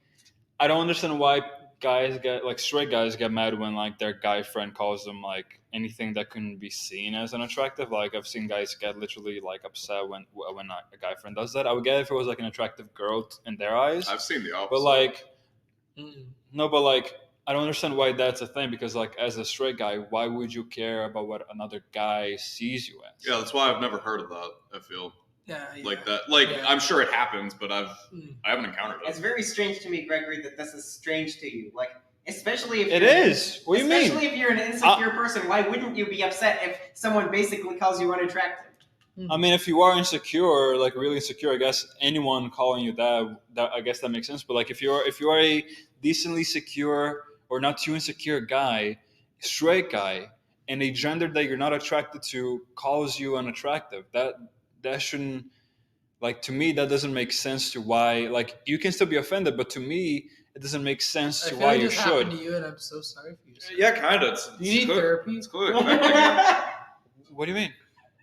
I don't understand why guys get like straight guys get mad when like their guy friend calls them like anything that couldn't be seen as unattractive. Like I've seen guys get literally like upset when a guy friend does that. I would get it if it was like an attractive girl in their eyes.
I've seen the opposite.
But like
Mm.
no, but like I don't understand why that's a thing because like as a straight guy, why would you care about what another guy sees you as?
yeah, that's why I've never heard of that. I feel
Yeah.
like that. Like
Yeah.
I'm sure it happens, but I haven't encountered
It's
it.
very strange to me, Gregory, that this is strange to you. Like, especially if
It
you're-
is. What do you mean?
Especially if you're an insecure person, why wouldn't you be upset if someone basically calls you unattractive?
I mean, if you are insecure, like really insecure, I guess anyone calling you that I guess that makes sense. But like if you are a decently secure or not too insecure guy, straight guy, and a gender that you're not attracted to calls you unattractive, that shouldn't, like, to me that doesn't make sense to why, like, you can still be offended, but to me it doesn't make sense
I
to
feel
why
like
you
this happened
should.
to you, and I'm so sorry for you. Sir.
Yeah, kind of.
You need therapy.
It's clear.
What do you mean?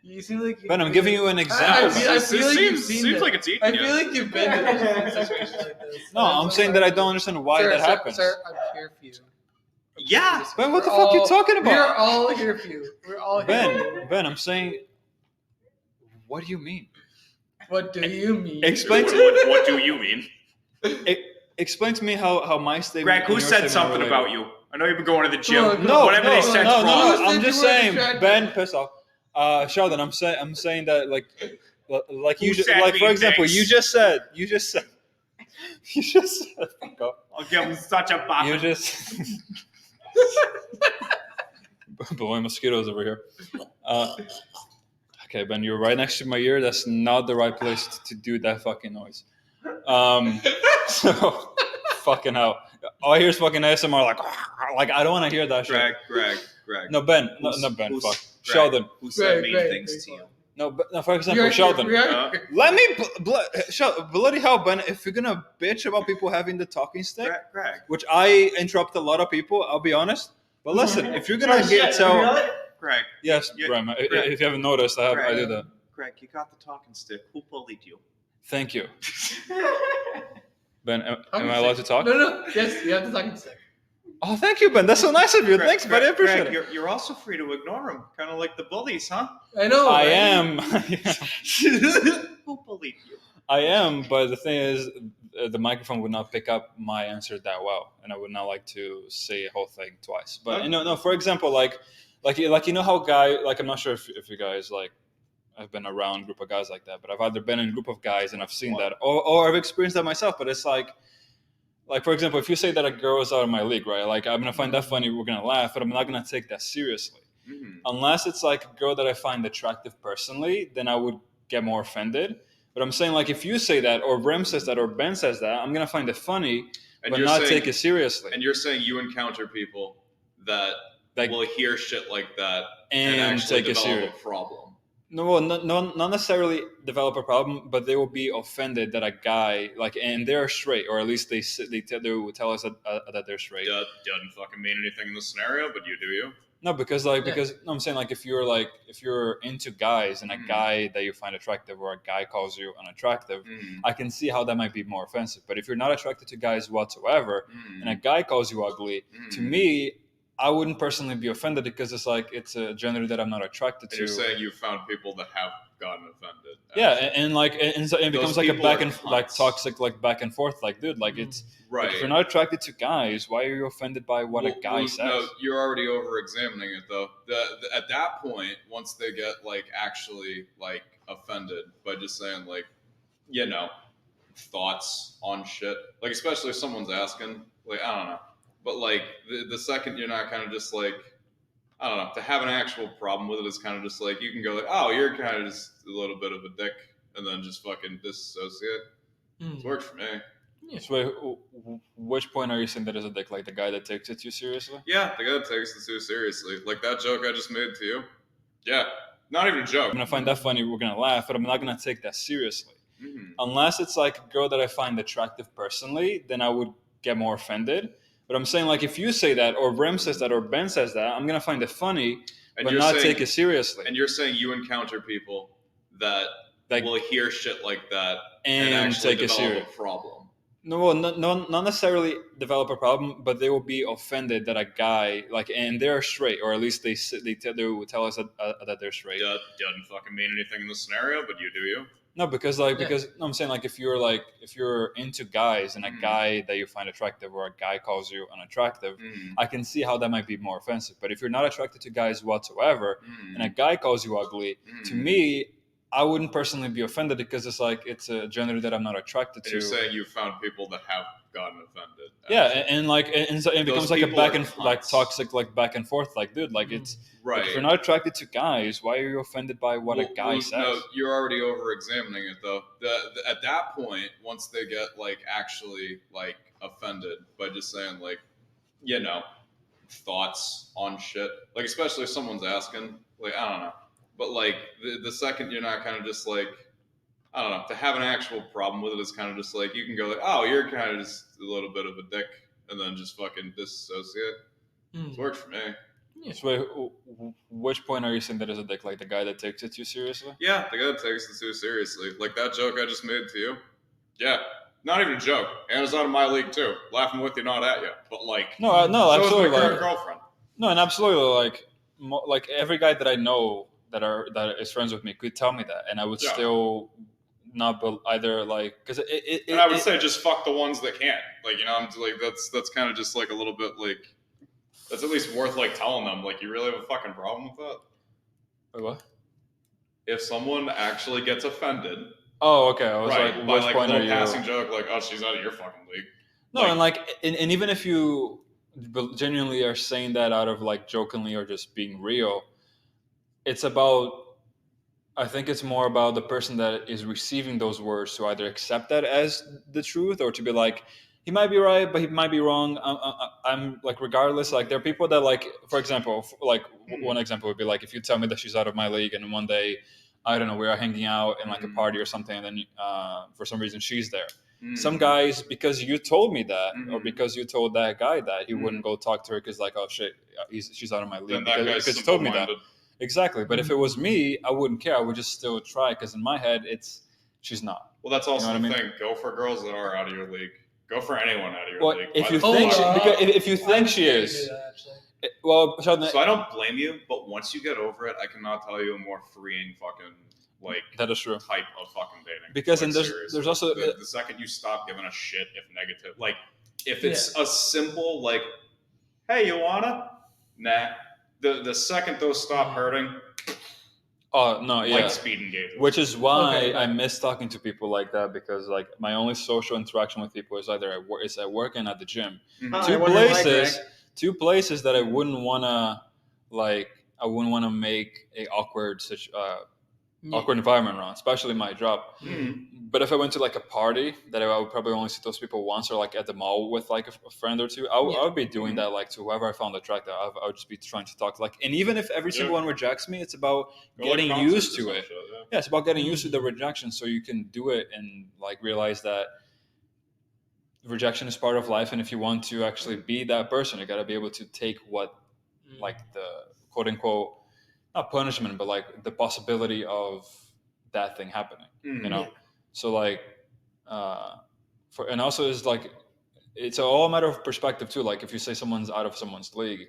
You seem like
Ben, I'm giving you an
I
example.
feel like you've seen
seems
this.
like it's eating
I
you.
feel like you've been in situations like this.
No, I'm saying that I don't understand why
Sir,
that
sir,
happens.
Sir, I'm here for you.
Yeah.
Ben, what the
We're
fuck you
all-
talking about?
We're all here for you. We're all here for you.
Ben, I'm saying, what do you mean?
What do you mean?
Explain to
What do you mean?
explain to me how my statement.
Greg,
and
who
your
said
statement
something
are related.
about you? I know you've been going to the gym.
Come on,
No,
Whatever they said's
no,
wrong.
I'm
You
just
weren't
saying,
attractive.
Ben, piss off. Sheldon, I'm saying that like
Who
you
said
like
me
for example,
things?
you just said fuck off.
I'll give him such a bop.
You just blowing mosquitoes over here. Okay, Ben, you're right next to my ear. That's not the right place to do that fucking noise. So fucking hell. All I hear is fucking ASMR like I don't want to hear that shit.
Greg.
No, Ben.
Who's-
No, Ben.
who's-
Fuck.
Greg,
Sheldon.
Who said
Greg,
mean
Greg,
things to
Greg.
you?
No, but no, for example, Sheldon. Let me bloody hell, Ben. If you're gonna bitch about people having the talking stick,
Greg.
which I interrupt a lot of people, I'll be honest. But listen, if you're gonna tell,
Greg.
yes,
Yeah,
Graham,
Greg.
if you haven't noticed, I
Greg.
do that.
Greg, you got the talking stick. Who bullied you?
Thank you, Ben. Am I allowed to talk?
No. Yes, you have to talk stick.
Oh, thank you, Ben. That's so nice of you. Thanks, buddy. I appreciate it.
You're also free to ignore him, kind of like the bullies, huh?
I know.
I
right?
am.
Who bullied you?
I am, but the thing is, the microphone would not pick up my answer that well, and I would not like to say a whole thing twice. But
Okay.
no. For example, like you know how guy, like I'm not sure if you guys like have been around a group of guys like that, but I've either been in a group of guys and I've seen that, or I've experienced that myself. But it's like for example, if you say that a girl is out of my league, right? Like I'm gonna find that funny, we're gonna laugh, but I'm not gonna take that seriously.
Mm-hmm.
Unless it's like a girl that I find attractive personally, then I would get more offended. But I'm saying like if you say that, or Rem says that, or Ben says that, I'm gonna find it funny, but not take it seriously.
And you're saying you encounter people that
Like-
will hear shit like that
and
actually
take it
develop
serious.
a problem.
No, well, not necessarily develop a problem, but they will be offended that a guy and they're straight, or at least they will tell us that they're straight.
Doesn't fucking mean anything in the scenario, but you do.
No, because no, I'm saying like if you're into guys and a guy that you find attractive, or a guy calls you unattractive, I can see how that might be more offensive. But if you're not attracted to guys whatsoever, and a guy calls you ugly, to me, I wouldn't personally be offended because it's a gender that I'm not attracted
And
to.
you're saying you found people that have gotten offended.
Yeah, and so it becomes like a
people
back
are
and
cunts.
toxic back and forth, dude, it's
Right.
like, if you're not attracted to guys, why are you offended by what a guy says?
No, you're already over-examining it, though. At that point, once they get actually offended by just saying thoughts on shit, especially if someone's asking, I don't know, but the second you're not kind of just I don't know, to have an actual problem with it is kind of just you can go oh, you're kind of just a little bit of a dick, and then just fucking disassociate. It's worked for me.
Yeah.
So which point are you saying that is a dick? Like the guy that takes it too seriously?
Yeah, the guy that takes it too seriously. Like that joke I just made to you. Yeah, not even a joke.
I'm gonna find that funny, we're gonna laugh, but I'm not gonna take that seriously.
Mm-hmm.
Unless it's like a girl that I find attractive personally, then I would get more offended. But I'm saying like if you say that, or Rem says that, or Ben says that, I'm gonna find it funny, but not take it seriously.
And you're saying you encounter people that will hear shit like that
and
actually
take it
develop
serious.
a problem.
No, well, not necessarily develop a problem, but they will be offended that a guy and they're straight, or at least they will tell us that they're straight.
Doesn't fucking mean anything in the scenario, but you do.
No, because I'm saying if you're into guys and a guy that you find attractive, or a guy calls you unattractive, I can see how that might be more offensive. But if you're not attracted to guys whatsoever, and a guy calls you ugly, to me, I wouldn't personally be offended because it's a gender that I'm not attracted to.
You're saying you found people that have gotten offended.
Yeah, and so it becomes like a back and toxic back and forth, dude, it's
right.
If you're not attracted to guys, why are you offended by what a guy says?
No, you're already over-examining it though. At that point, once they get actually offended by just saying thoughts on shit, especially if someone's asking, I don't know, but the second you're not kind of just I don't know, to have an actual problem with it is kind of just you can go oh, you're kind of just a little bit of a dick, and then just fucking disassociate. It's worked for me.
Yeah.
So which point are you saying that is a dick? Like the guy that takes it too seriously?
Yeah, the guy that takes it too seriously. Like that joke I just made to you. Yeah, not even a joke. And it's out of my league too. Laughing with you, not at you. But
no,
so
absolutely.
is my current girlfriend.
No, and absolutely. Every guy that I know that is friends with me could tell me that, and I would still not either like because
And I would say just fuck the ones that can't. Like, you know, I'm like that's kind of just like a little bit like that's at least worth like telling them like you really have a fucking problem with that.
Wait, what?
If someone actually gets offended,
Oh, okay. I was
right,
like,
by
which
like a
point are
little
you?
passing joke, like, oh, she's out of your fucking league.
No,
Like-
and like, and even if you genuinely are saying that out of like jokingly or just being real, it's about. I think it's more about the person that is receiving those words to either accept that as the truth or to be like, he might be right, but he might be wrong. I'm like, regardless, like there are people that like, for example, like one example would be like, if you tell me that she's out of my league and one day, I don't know, we are hanging out in like a party or something, and then for some reason she's there. Some guys, because you told me that, or because you told that guy that, he wouldn't go talk to her because like, oh shit, she's out of my league
then that guy's
because you told me that.
simple-minded.
Exactly, but if it was me, I wouldn't care. I would just still try because in my head, she's not.
Well, that's also
You know
the
what I mean?
thing. Go for girls that are out of your league. Go for anyone out of your
Well,
league.
if
Why
you
the
think
fuck-
because if you think she
I'm scared to
is,
do that, actually.
well, Sheldon,
So I don't blame you, but once you get over it, I cannot tell you a more freeing fucking like
that is true.
type of fucking dating.
Because
like,
and there's
seriously.
also
the second you stop giving a shit if negative, like if it's a simple like, hey, you wanna? Nah. The second those stop hurting,
oh no, yeah.
light speed engagement.
Which is why
Okay.
I miss talking to people like that because like my only social interaction with people is either at work and at the gym.
Mhm.
I wonder why,
Two places that I wouldn't wanna make a awkward awkward environment around, especially my job.
Mhm.
But if I went to like a party that I would probably only see those people once, or like at the mall with like a friend or two, I would be doing that like to whoever I found attractive. I would just be trying to talk like, and even if every single one rejects me, it's about
Go, like,
getting
concerts
used
or
to
some
it.
shit, yeah.
Yeah, it's about getting used to the rejection, so you can do it and like realize that rejection is part of life, and if you want to actually be that person, you got to be able to take what like the quote unquote not punishment, but like the possibility of that thing happening. You know, so like and also is like it's all a matter of perspective too. Like if you say someone's out of someone's league,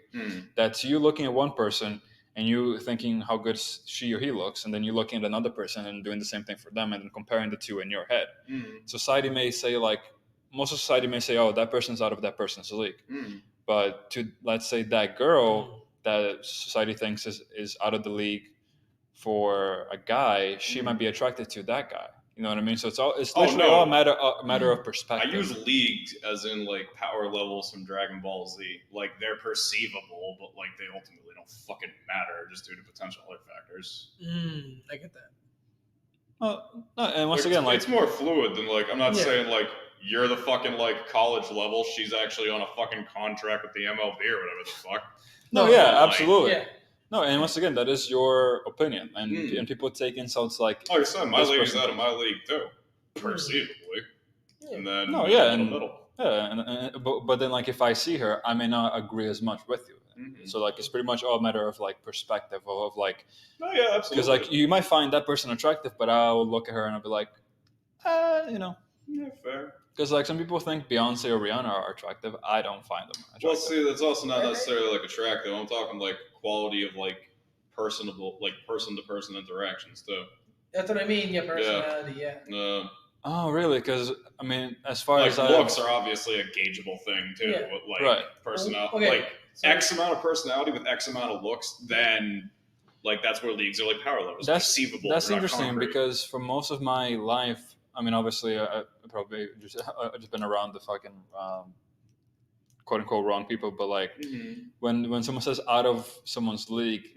that's you looking at one person and you thinking how good she or he looks, and then you looking at another person and doing the same thing for them, and then comparing the two in your head. Society may say like most of society may say, oh, that person's out of that person's league, but to let's say that girl that society thinks is out of the league for a guy, she might be attracted to that guy. You know what I mean? So it's literally all a matter of
I
perspective.
use leagues as in like power levels from Dragon Ball Z. Like they're perceivable, but like they ultimately don't fucking matter just due to potential other factors.
I get that.
No, and once
Like,
again, like
it's more fluid than like I'm not
Yeah.
saying like you're the fucking like college level. She's actually on a fucking contract with the MLB or whatever the fuck.
no,
No,
yeah,
like,
absolutely.
Yeah.
No, and once again, that is your opinion, and people take insults like
Like I said, my
this
league is
person
out of my league too, perceivably. And then
No, yeah,
middle.
but then like if I see her, I may not agree as much with you. So like it's pretty much all a matter of like perspective of like
Oh yeah, absolutely.
because like you might find that person attractive, but I'll look at her and I'll be like, you know,
yeah, fair.
because like some people think Beyonce or Rihanna are attractive. I don't find them attractive.
Well, see, that's also not necessarily like attractive. I'm talking like quality of like personable, like person to person interactions too.
That's what I mean. Yeah, personality. Yeah.
Oh, really? Because I mean, as far
Like
as
looks are obviously a gaugeable thing too.
Yeah.
But, like
Right.
personality,
Okay,
like
so-
X amount of personality with X amount of looks, then like that's where leagues are like power levels.
that's
perceivable.
That's
they're not
interesting
concrete.
because for most of my life, I mean, obviously, I probably just been around the fucking quote unquote wrong people, but like when someone says out of someone's league,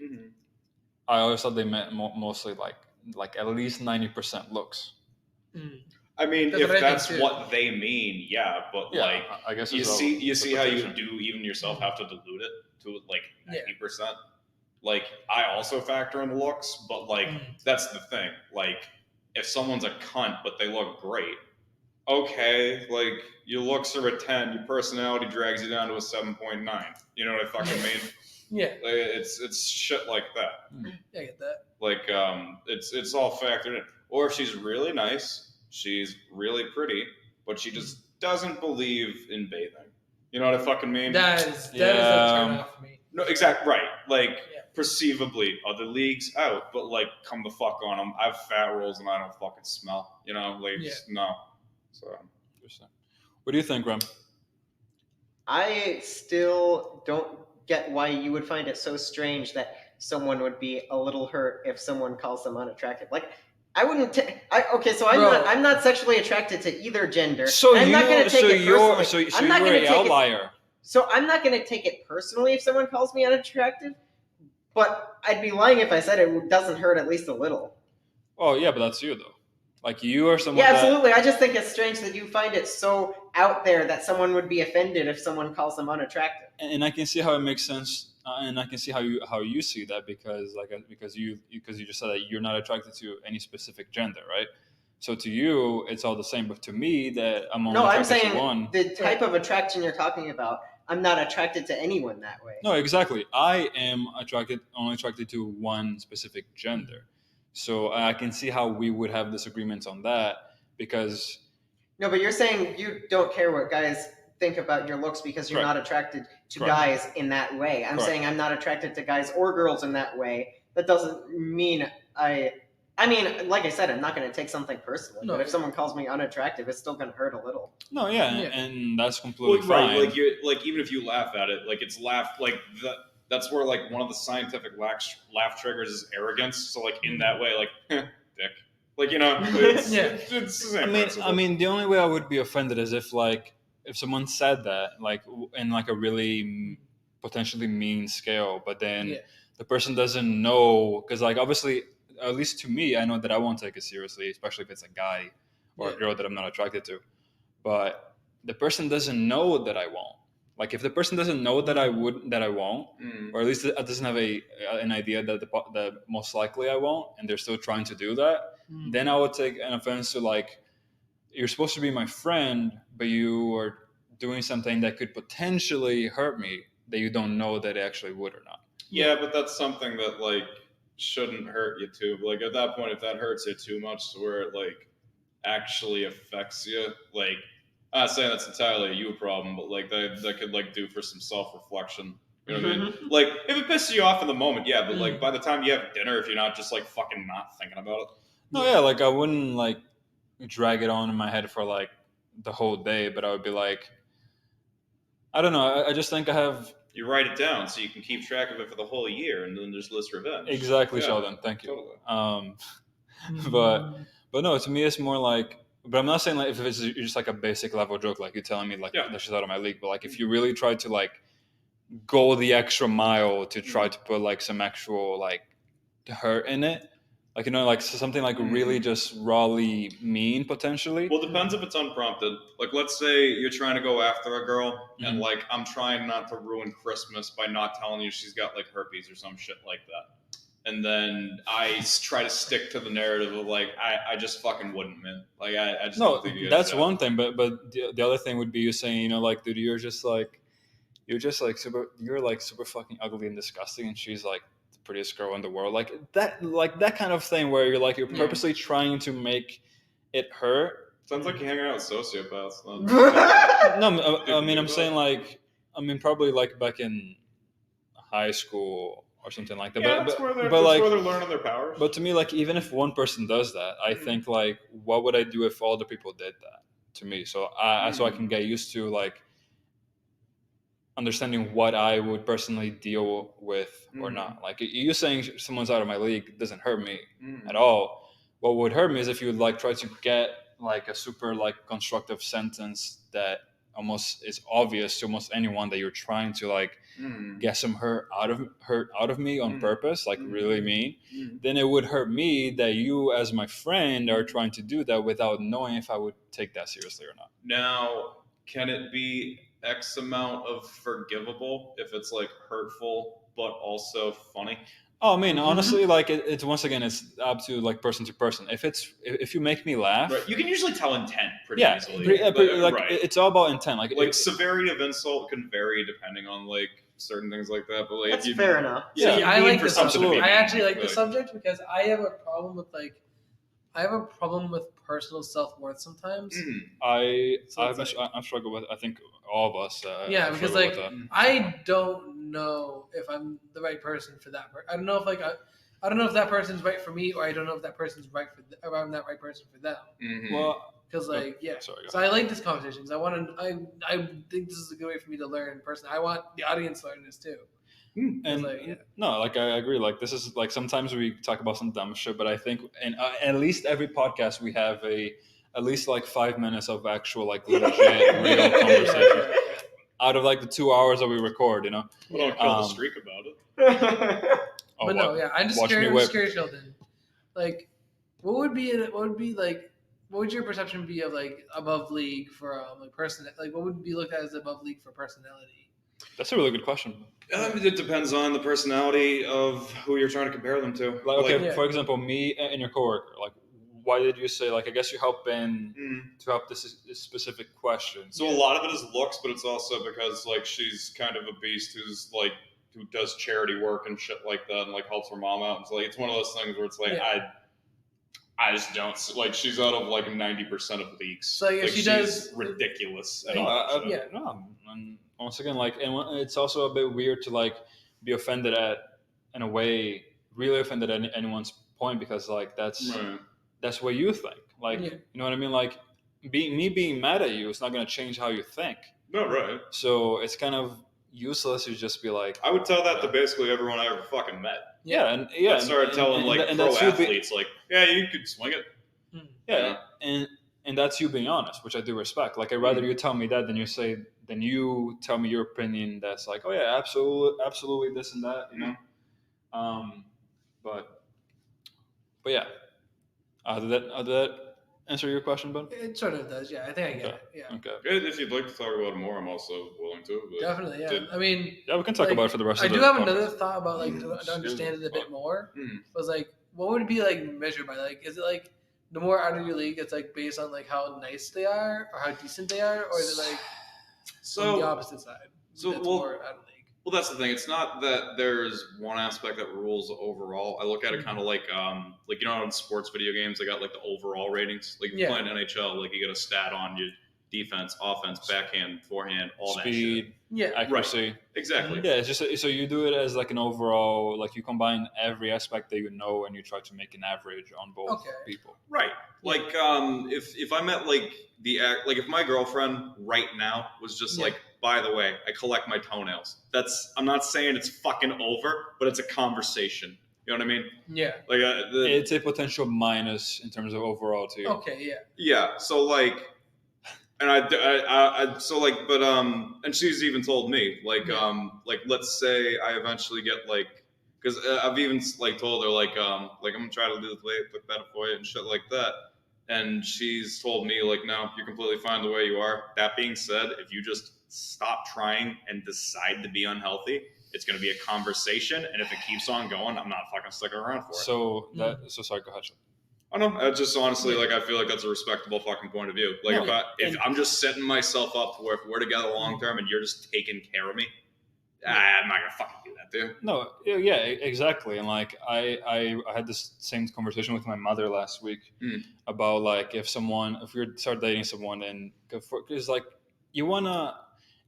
I always thought they meant mostly like at least 90% looks.
I mean,
That's
if
what I think,
that's
too.
what they mean, yeah. But
Yeah,
like,
I guess
you
it's all
see how you
interpretation.
do even yourself have to dilute it to like
Yeah.
90%. Like I also factor in looks, but like that's the thing. Like if someone's a cunt but they look great, okay, like your looks are a 10, your personality drags you down to a 7.9. You know what I fucking mean?
Yeah.
Like, it's shit like that.
I get that.
Like it's all factored in. Or if she's really nice, she's really pretty, but she just doesn't believe in bathing. You know what I fucking mean?
That is a
Yeah.
turn off for me.
No, exact right. Like
Yeah.
perceivably, other leagues out, but like, come the fuck on them. I have fat rolls and I don't fucking smell. You know, like
Yeah.
just, no. So
Interesting. What do you think, Rem?
I still don't get why you would find it so strange that someone would be a little hurt if someone calls them unattractive. Like, I wouldn't. Okay, so
Bro.
I'm not sexually attracted to either gender.
So
I'm not gonna take it personally.
so
I'm not
you're
gonna
an
take
outlier.
So I'm not gonna take it personally if someone calls me unattractive. But I'd be lying if I said it doesn't hurt at least a little.
Oh yeah, but that's you though. Like you are someone.
Yeah,
that,
absolutely. I just think it's strange that you find it so out there that someone would be offended if someone calls them unattractive.
and I can see how it makes sense, and I can see how you see that because because you just said that you're not attracted to any specific gender, right? So to you, it's all the same. But to me, that I'm only
No, I'm
attracted
saying
to one.
the type of attraction you're talking about. I'm not attracted to anyone that way.
No, exactly. I am only attracted to one specific gender. So I can see how we would have disagreements on that because
No, but you're saying you don't care what guys think about your looks because you're
Correct.
not attracted to
Correct.
guys in that way. I'm
Correct.
saying I'm not attracted to guys or girls in that way. That doesn't mean I mean, like I said, I'm not going to take something personally.
No.
But if someone calls me unattractive, it's still going to hurt a little.
no, yeah,
Yeah.
and that's completely
well,
fine.
right, like you like even if you laugh at it, like it's laugh like that's where like one of the scientific laugh triggers is arrogance. So like in that way, like dick. Like you know, it's,
Yeah.
it's the same principle.
I mean, the only way I would be offended is if someone said that like in like a really potentially mean scale, but then
Yeah.
the person doesn't know because like obviously, at least to me, I know that I won't take it seriously, especially if it's a guy or a
Yeah.
girl that I'm not attracted to. But the person doesn't know that I won't. Like if the person doesn't know that I won't, or at least it doesn't have an idea that most likely I won't, and they're still trying to do that, then I would take an offense to like, you're supposed to be my friend, but you are doing something that could potentially hurt me that you don't know that it actually would or not.
Yeah, but that's something that like shouldn't hurt you too. Like at that point, if that hurts you too much to where it like actually affects you, like I'm not saying that's entirely a you problem, but like that could like do for some self reflection. You know what I mean? Like if it pisses you off in the moment, yeah, but like by the time you have dinner, if you're not just like fucking not thinking about it.
No, yeah, like I wouldn't like drag it on in my head for like the whole day, but I would be like, I don't know. I just think I have
You write it down so you can keep track of it for the whole year, and then just list revenge.
exactly,
Yeah,
Sheldon. Thank you.
Totally.
But no, to me it's more like. But I'm not saying like if it's just like a basic level joke, like you're telling me like
Yeah.
that she's out of my league. But like if you really try to like go the extra mile to try to put like some actual like hurt in it, like you know, like something like really just rawly mean potentially.
Well, it depends if it's unprompted. Like, let's say you're trying to go after a girl, and like I'm trying not to ruin Christmas by not telling you she's got like herpes or some shit like that. And then I try to stick to the narrative of like I just fucking wouldn't, man. Like I just
No,
don't think you
that's
guys
one thing, but the other thing would be you saying, you know, like, dude, you're just like super fucking ugly and disgusting, and she's like the prettiest girl in the world, like that kind of thing where you're purposely trying to make it hurt.
Sounds like you're hanging out with sociopaths.
No, I mean I'm saying like probably like back in high school or something like that.
Yeah,
but
that's where they're learning their powers.
But to me, like even if one person does that, I think like what would I do if all the people did that to me? So so I can get used to like understanding what I would personally deal with or not. Like you saying someone's out of my league doesn't hurt me at all. What would hurt me is if you like try to get like a super like constructive sentence that almost is obvious to almost anyone that you're trying to like get some hurt out of me on purpose, like really mean, then it would hurt me that you as my friend are trying to do that without knowing if I would take that seriously or not.
Now, can it be X amount of forgivable if it's like hurtful but also funny?
Oh, I mean, honestly, like it's once again, it's up to like person to person. If you make me laugh,
Right. You can usually tell intent pretty
yeah,
easily.
like
right.
it's all about intent. Like
severity of insult can vary depending on like certain things like that. But like
That's fair enough.
Yeah,
See, I like
for
this
something to be
subject. I
mean,
actually like the
like-
subject because I have a problem with personal self-worth sometimes.
Mhm.
I've
So it's
struggled with. I think all of us.
Yeah,
have
because
struggled
like
with that.
I don't know if I'm the right person for that. I don't know if I don't know if that person's right for me, or I don't know if that person's right for or I'm that right person for them.
Mhm.
Well,
Because like yeah,
sorry, go
so I like this conversation. Because I think this is a good way for me to learn personally. I want the audience to learn this too.
and
like, yeah.
no, like I agree. Like this is like sometimes we talk about some dumb shit, but I think in at least every podcast we have at least like 5 minutes of actual like legit real conversation out of like the 2 hours that we record. You know.
Well, don't kill the
Um,
streak about it.
Oh,
But no, yeah, I'm just
watch me
scared. I'm
whip.
just scared, Sheldon. Like, what would your perception be of like above league for like person? Like, what would be looked at as above league for personality?
That's a really good question.
It depends on the personality of who you're trying to compare them to.
Like, okay,
Yeah.
for example, me and your coworker. Like, why did you say like? I guess you help Ben to help this specific question.
So a lot of it is looks, but it's also because like she's kind of a beast who does charity work and shit like that, and like helps her mom out. And so, like it's one of those things where it's like I just don't like she's out of like 90% of leagues.
So yeah,
like,
she
she's
does
ridiculous.
No,
Yeah.
And once again, like, and it's also a bit weird to like be offended at, in a way, really offended at anyone's point because like that's what you think. Like,
Yeah.
you know what I mean? Like, being mad at you is not going to change how you think.
No, right.
So it's kind of useless to just be like.
I would tell that to basically everyone I ever fucking met.
I
started telling like pro athletes, like, yeah, you could swing it.
Yeah, and that's you being honest, which I do respect. Like, I'd rather you tell me that than you tell me your opinion. That's like, oh yeah, absolutely this and that, you know. But yeah. Did that answer your question, Ben?
It sort of does. Yeah, I think I get it. Yeah.
Okay.
If you'd like to talk about it more, I'm also willing to. But
Definitely. Yeah. I mean.
Yeah, we can talk
like,
about it for the rest
I
of the
do have
podcast.
another thought about like to understand it a bit more. Was like, what would it be like measured by? Like, is it like the more out of your league, it's like based on like how nice they are or how decent they are, or is it like on the opposite side? More out of league.
Well, that's the thing. It's not that there's one aspect that rules overall. I look at it kind of like you know, in sports video games, they got like the overall ratings. Like if you play in NHL, like you get a stat on your defense, offense, backhand, forehand, all
speed,
that shit.
accuracy.
Right. Exactly.
Yeah, it's just so you do it as like an overall, like you combine every aspect that you know, and you try to make an average on both people.
Right. Like if I met like if my girlfriend right now was just like, by the way, I collect my toenails. I'm not saying it's fucking over, but it's a conversation. You know what I mean?
Yeah.
Like
it's a potential minus in terms of overall too.
Okay. Yeah.
Yeah. So like, and and she's even told me like let's say I eventually get like, because I've even like told her like I'm gonna try to lose weight, look better for you and shit like that. And she's told me like, no, you're completely fine the way you are. That being said, if you just stop trying and decide to be unhealthy, it's going to be a conversation. And if it keeps on going, I'm not fucking sticking around for it.
So sorry, go ahead.
I don't know. Just honestly, like, I feel like that's a respectable fucking point of view. Like, if I'm just setting myself up to where if we're together long term and you're just taking care of me, I'm not gonna fucking do that, dude.
No, yeah, exactly. And like I had this same conversation with my mother last week about like if we start dating someone, and because like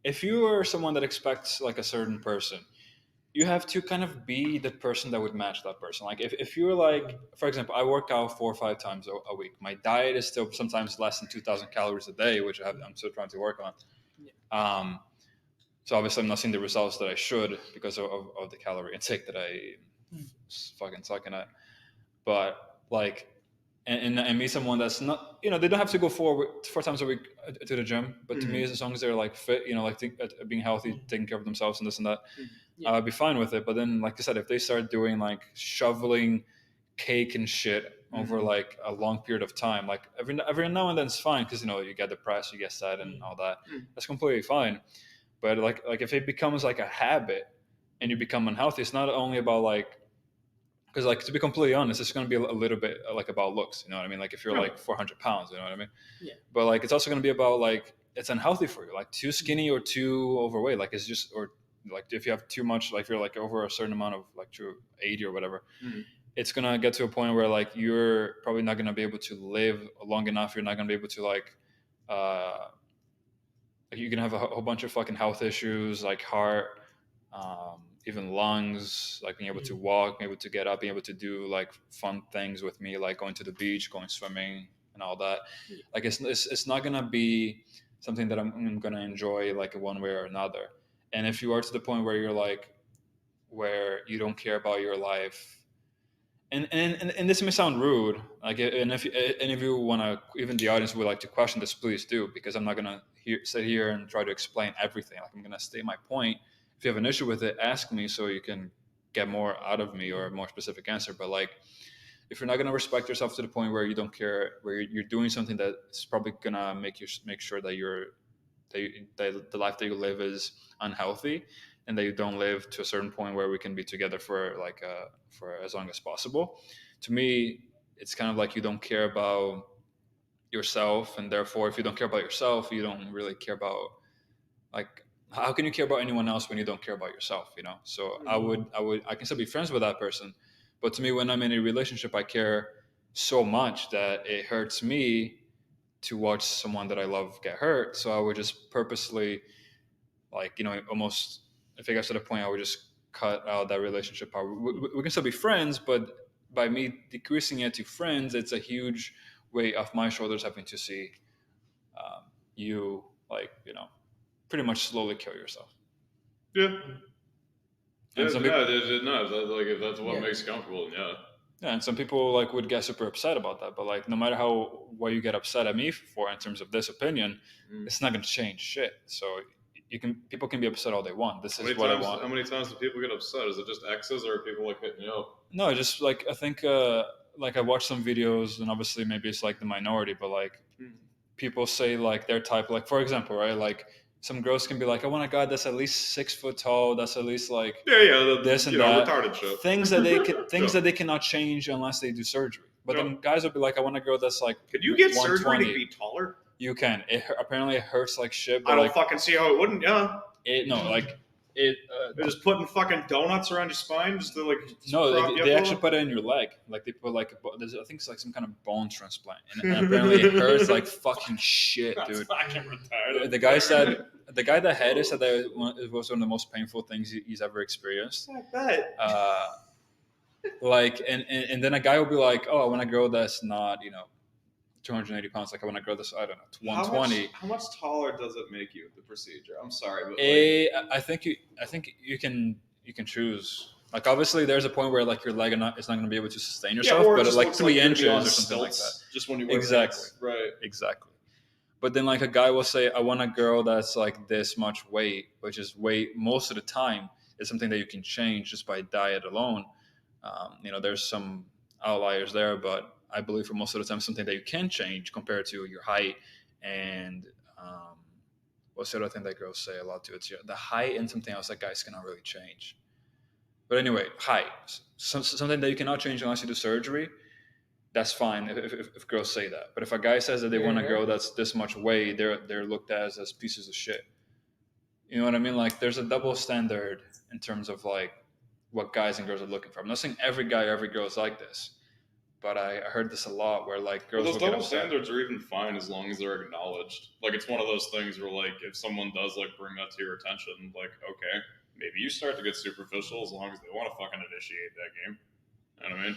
if you are someone that expects like a certain person, you have to kind of be the person that would match that person. Like if you're like, for example, I work out 4 or 5 times a week. My diet is still sometimes less than 2,000 calories a day, which I'm still trying to work on. So obviously I'm not seeing the results that I should because of the calorie intake that I fucking sucking at. But like, and meet someone that's not, they don't have to go 4 times a week to the gym. But to me, as long as they're like fit, like being healthy, taking care of themselves and this and that, I'd be fine with it. But then, like I said, if they start doing like shoveling cake and shit over like a long period of time, like every now and then it's fine because you get depressed, you get sad and all that. That's completely fine. But like if it becomes like a habit and you become unhealthy, it's not only about like, because like to be completely honest, it's going to be a little bit like about looks. You know what I mean? Like if you're like 400 pounds, you know what I mean?
Yeah.
But like it's also going to be about like it's unhealthy for you, like too skinny or too overweight. Like it's just, or like if you have too much, like if you're like over a certain amount of like 80 or whatever, it's going to get to a point where like you're probably not going to be able to live long enough. You're not going to be able to like you can have a whole bunch of fucking health issues like heart, even lungs, like being able to walk, being able to get up, being able to do like fun things with me, like going to the beach, going swimming, and all that. Like it's not gonna be something that I'm gonna enjoy like one way or another. And if you are to the point where you're like, where you don't care about your life, and this may sound rude, like, and if any of you want to, even the audience would like to question this, please do, because I'm not gonna sit here and try to explain everything. Like, I'm gonna state my point. If you have an issue with it, ask me so you can get more out of me or a more specific answer. But like, if you're not gonna respect yourself to the point where you don't care, where you're doing something that's probably gonna make sure that that the life that you live is unhealthy, and that you don't live to a certain point where we can be together for like for as long as possible. To me, it's kind of like you don't care about yourself, and therefore, if you don't care about yourself, you don't really care about, like, how can you care about anyone else when you don't care about yourself? So I can still be friends with that person, but to me, when I'm in a relationship, I care so much that it hurts me to watch someone that I love get hurt. So I would just purposely, like, almost, if it gets to the point, I would just cut out that relationship. We can still be friends, but by me decreasing it to friends, it's a huge weight off my shoulders having to see you, like, pretty much slowly kill yourself.
Yeah.
And some people,
Like, if that's what
Yeah.
makes you comfortable, yeah.
yeah, and some people like would get super upset about that, but like, no matter what you get upset at me for in terms of this opinion, it's not going to change shit. So people can be upset all they want. This is what I want.
How many times do people get upset? Is it just exes, or are people like hitting you up?
No, just like, I think like I watched some videos, and obviously maybe it's like the minority, but like people say like their type, like, for example, right, like some girls can be like, I want a guy that's at least 6 foot tall, that's at least like this and that,
retarded shit.
things that they can, things that they cannot change unless they do surgery. But then guys will be like, I want a girl that's like,
could you get
120.
surgery to be taller?
You can. Apparently it hurts like shit. But
I don't
like,
fucking see how it wouldn't. Yeah. They're just putting fucking donuts around your spine just to like.
No,
prop you up
they
a
actually
little?
put it in your leg. Like, they put like there's, I think it's like some kind of bone transplant, and apparently it hurts like fucking shit,
That's
dude.
fucking retarded.
The guy said, the guy that had it said that it was one of the most painful things he's ever experienced.
I bet.
Like, and then a guy will be like, oh, I want a girl that's not 280 pounds. Like, I want a girl that's, I don't know, 120.
How much taller does it make you, the procedure? I'm sorry, but
I think you can choose. Like, obviously, there's a point where like your leg is not going to be able to sustain yourself,
or it
but
just
like
looks
3
you're gonna be
inches
on
or something like that.
stilts just when you wear
Exactly.
pants. Right.
Exactly. But then like a guy will say, I want a girl that's like this much weight, which is weight most of the time is something that you can change just by diet alone. There's some outliers there, but I believe for most of the time something that you can change compared to your height. And what's the other thing that girls say a lot too? It's the height and something else that guys cannot really change. But anyway, height, something that you cannot change unless you do surgery. That's fine if girls say that. But if a guy says that they want a girl that's this much weight, they're looked at as pieces of shit. You know what I mean? Like, there's a double standard in terms of like what guys and girls are looking for. I'm not saying every guy or every girl is like this, but I heard this a lot where like girls
Those
will get
double
upset.
standards are even fine as long as they're acknowledged. Like, it's one of those things where like if someone does like bring that to your attention, like, okay, maybe you start to get superficial as long as they want to fucking initiate that game. You know what I mean?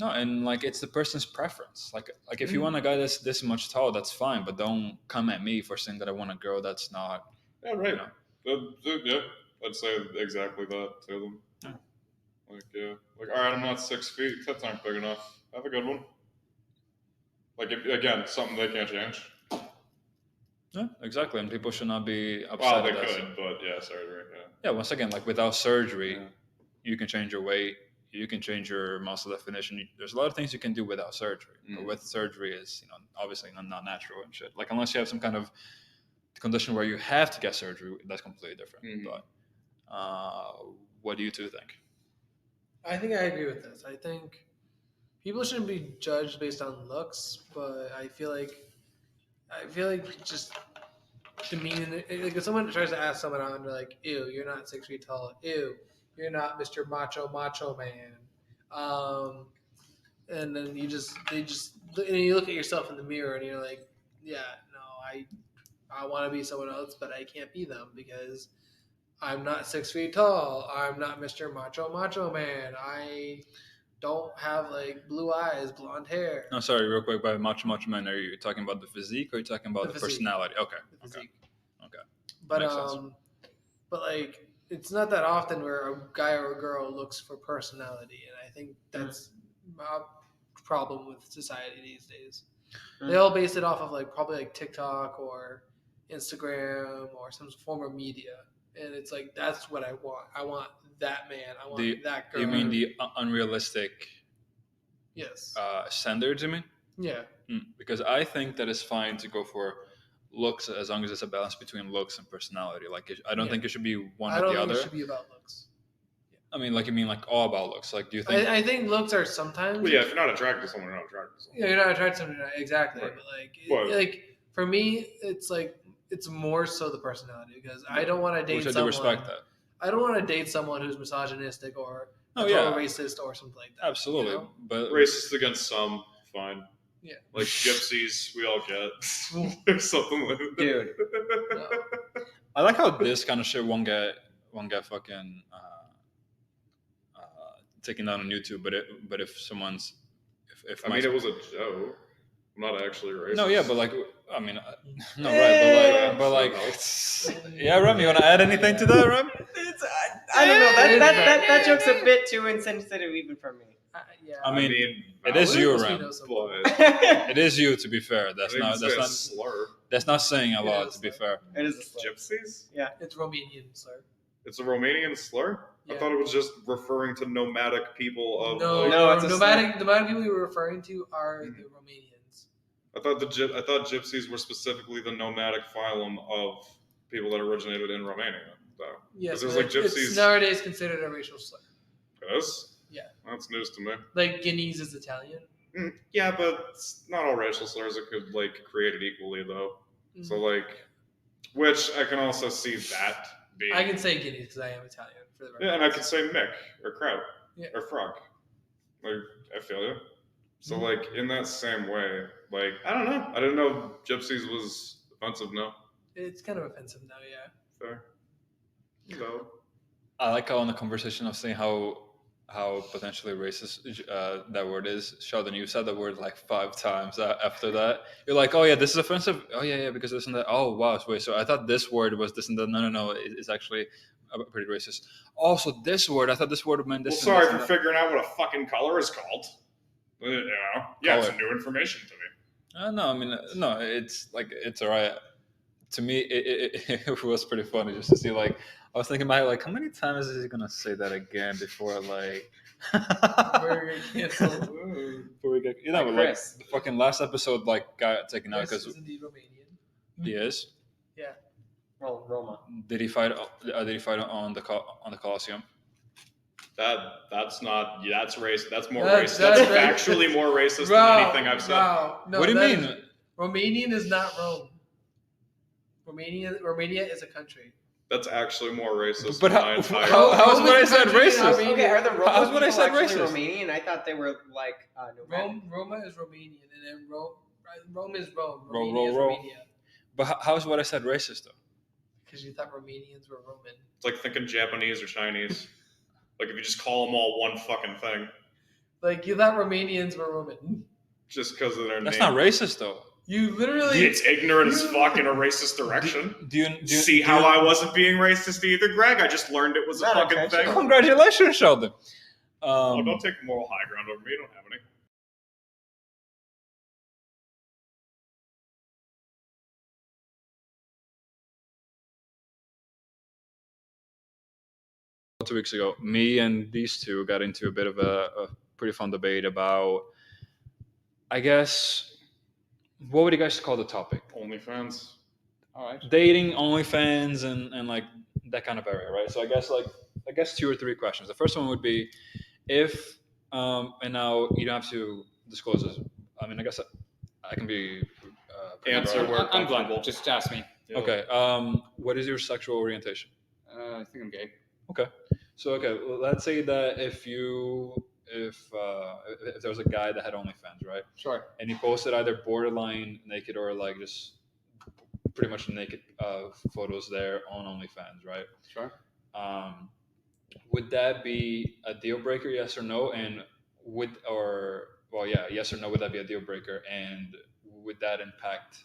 No, and like, it's the person's preference. Like if you want a guy that's this much tall, that's fine, but don't come at me for saying that I want a girl that's not.
Yeah, right. Yeah, I'd say exactly that to them.
Yeah.
Like, all right, I'm not 6 feet. Tits aren't big enough. Have a good one. Like, again, something they can't change.
Yeah, exactly. And people should not be upset.
Well, they
at us.
could, but yeah, surgery. Yeah.
Yeah, once again, like, without surgery, you can change your weight, you can change your muscle definition. There's a lot of things you can do without surgery. But with surgery, is obviously not natural and shit. Like, unless you have some kind of condition where you have to get surgery, that's completely different. But what do you two think?
I think I agree with this. I think people shouldn't be judged based on looks, but I feel like just demeaning. Like, if someone tries to ask someone out and they're like, "Ew, you're not 6 feet tall. Ew, you're not Mr. Macho Man," and then and you look at yourself in the mirror and you're like, "Yeah, no, I want to be someone else, but I can't be them because I'm not 6 feet tall. I'm not Mr. Macho Man. I don't have like blue eyes, blonde hair.
No, sorry, real quick. By macho man, are you talking about the physique or are you talking about
The
the
physique.
personality? Okay.
The physique.
Okay.
But
Makes sense.
but like it's not that often where a guy or a girl looks for personality, and I think that's a problem with society these days. They all base it off of like probably like TikTok or Instagram or some form of media, and it's like that's what I want. I want that man. I want that girl.
You mean the unrealistic
Yes.
standards? You mean?
Yeah.
Because I think that it's fine to go for looks as long as it's a balance between looks and personality. Like I don't think it should be one
I
or
don't
the
think
other.
it should be about looks.
I mean, like you mean like all about looks? Like, do you think?
I think looks are sometimes.
Well, yeah, if you're not attracted to someone, you're not attracted to someone.
Yeah, you're not attracted to someone exactly,
Right.
but like,
But-
like for me, it's like it's more so the personality because I don't want to date
Which I do
someone.
respect that.
I don't want to date someone who's misogynistic or
Oh,
a total
yeah.
racist or something like that.
Absolutely,
you know?
but
Racist against some, fine.
Yeah.
Like gypsies, we all get. There's something like that.
Dude.
No.
I like how this kind of shit won't get fucking taken down on YouTube. But if someone's if
I mean, it was a joke. I'm not actually racist.
no, yeah, but like I mean, no, right, but like it's yeah, Rem. You want to add anything to that, Rem?
I don't know. That joke's a bit too insensitive even for me.
Yeah.
I mean, it is
valid,
you,
Must be
Rem.
no someone.
But
It is you. To be fair,
I
that's
think
not
it's
that's
a
not
slur.
that's not saying a
It
lot.
is
To be
a
fair,
It is a slur.
Gypsies?
It's Romanian, sir.
It's a Romanian slur?
Yeah.
I thought it was just referring to nomadic people of
No,
like,
No, it's a
nomadic people we were referring to are the Romanians.
I thought gypsies were specifically the nomadic phylum of people that originated in Romania. Though.
Yes,
it was
but
like
it's
gypsies.
nowadays considered a racial slur.
It is?
Yeah.
That's news to me.
Like Guineas is Italian.
Yeah, but it's not all racial slurs that could like create it equally though. So like, which I can also see that being.
I can say Guineas because I am Italian. For the record.
Yeah, and I can say Mick or Kraut
Yeah.
or Frog. Like I feel you. So like in that same way, like I don't know. I didn't know gypsies was offensive. No,
It's kind of offensive now, yeah.
fair. So
I like how in the conversation of saying how potentially racist that word is. Sheldon, you said the word like 5 times after that. You're like, oh yeah, this is offensive. Oh yeah, because this and that. Oh wow, wait. So I thought this word was this and that. No, it's actually pretty racist. Also, this word, I thought this word meant
well,
this.
sorry
and
for
this and
figuring out what a fucking color is called. You know, yeah, it's
Color.
new information to me.
that. No, I mean, no, it's like it's alright. To me, it was pretty funny just to see. Like, I was thinking about like, how many times is he gonna say that again before like?
We're canceled.
Before we get,
Like
like
Chris.
the fucking last episode, like got taken out
This
because
is indeed Romanian.
he is.
Yeah.
Well, Roma.
Did he fight? Did he fight on the Colosseum?
That's not. That's race. That's more
That's-
racist. That's
that's-
factually more racist
Bro,
than anything I've said.
bro, no,
What do you
that
mean?
is- Romanian is not Rome. Romania is a country.
That's actually more racist.
But
than
how-
my entire-
how is what I said
Country in
racist?
Armenia.
Okay, are the Roma
How's what I
people
said
actually
racist?
Romanian? I thought they were like nomadic.
Roma is Romanian, and then Rome is Rome.
Ro-
Romania is
ro- ro.
Romania.
But how's what I said racist though?
Because you thought Romanians were Roman.
It's like thinking Japanese or Chinese. Like if you just call them all one fucking thing,
Like you thought Romanians were Roman.
just because of their
That's
name.
not racist though.
You literally.
It's ignorant as fuck in a racist direction.
Do you
See how I wasn't being racist either, Greg? I just learned it was a
Not
fucking
intentional.
thing.
Congratulations, Sheldon.
Oh, don't take moral high ground over me. You don't have any.
Two weeks ago, me and these two got into a bit of a pretty fun debate about, I guess, what would you guys call the topic?
OnlyFans.
All right. Dating, OnlyFans, and like that kind of area, right? So I guess 2 or 3 questions. The first one would be if and now you don't have to disclose this. I mean, I guess I can be pretty
Answer
broad.
where
I'm blunt.
comfortable.
Just ask me.
Okay. What is your sexual orientation?
I think I'm gay.
So let's say that if there was a guy that had OnlyFans, right,
Sure.
and he posted either borderline naked or like just pretty much naked photos there on OnlyFans, right?
Sure.
Would that be a deal breaker, yes or no? And yes or no, would that be a deal breaker? And would that impact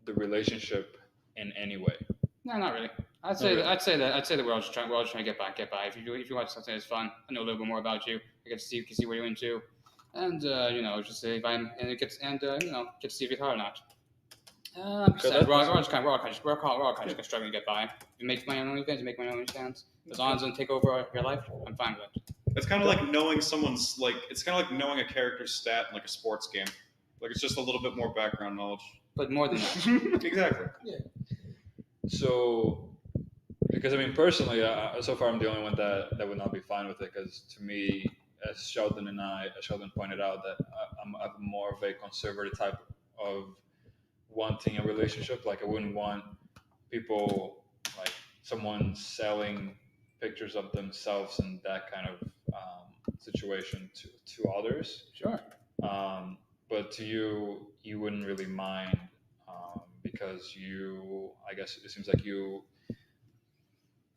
the relationship in any way?
No, not really. I'd say that we're all just trying to get by. If you watch something that's fun, I know a little bit more about you. I get to see what you're into, and just say if I'm and it gets and get to see if you're hard or not. We're all kind of struggling to get by. You make money on OnlyFans, you make money on OnlyFans. As long as it doesn't take over your life, I'm fine with it.
It's kind of like knowing someone's it's kind of like knowing a character's stat in like a sports game. Like it's just a little bit more background knowledge.
But more than that.
Exactly.
Yeah.
So, because I mean, personally, so far I'm the only one that would not be fine with it. Because to me, as Sheldon pointed out, that I'm more of a conservative type of wanting a relationship. Like I wouldn't want people like someone selling pictures of themselves in that kind of situation to others.
Sure.
But to you wouldn't really mind because I guess it seems like you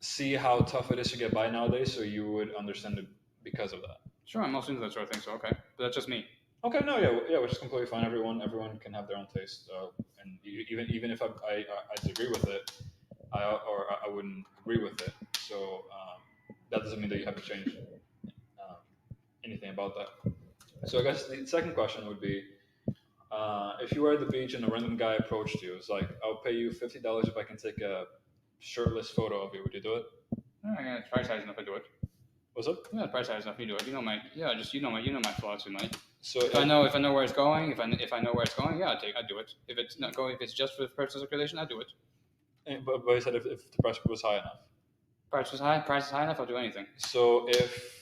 see how tough it is to get by nowadays, so you would understand it because of that.
Sure, I'm also into that sort of thing, so okay. But that's just me.
Okay, no, yeah, which is completely fine. Everyone can have their own taste, and even if I disagree with it, I wouldn't agree with it. So that doesn't mean that you have to change anything about that. So I guess the second question would be, if you were at the beach and a random guy approached you, it's like, I'll pay you $50 if I can take a shirtless photo of you. Would you do it?
Yeah, it's price high enough to do it.
What's up?
Yeah, the price high enough to do it. You know my philosophy, money.
So
if I know where it's going, if I know where it's going, yeah, I'd do it. If it's not going, if it's just for the purpose of relation, I'd do it.
But you said if the price was high enough.
Price is high enough, I'll do anything.
So if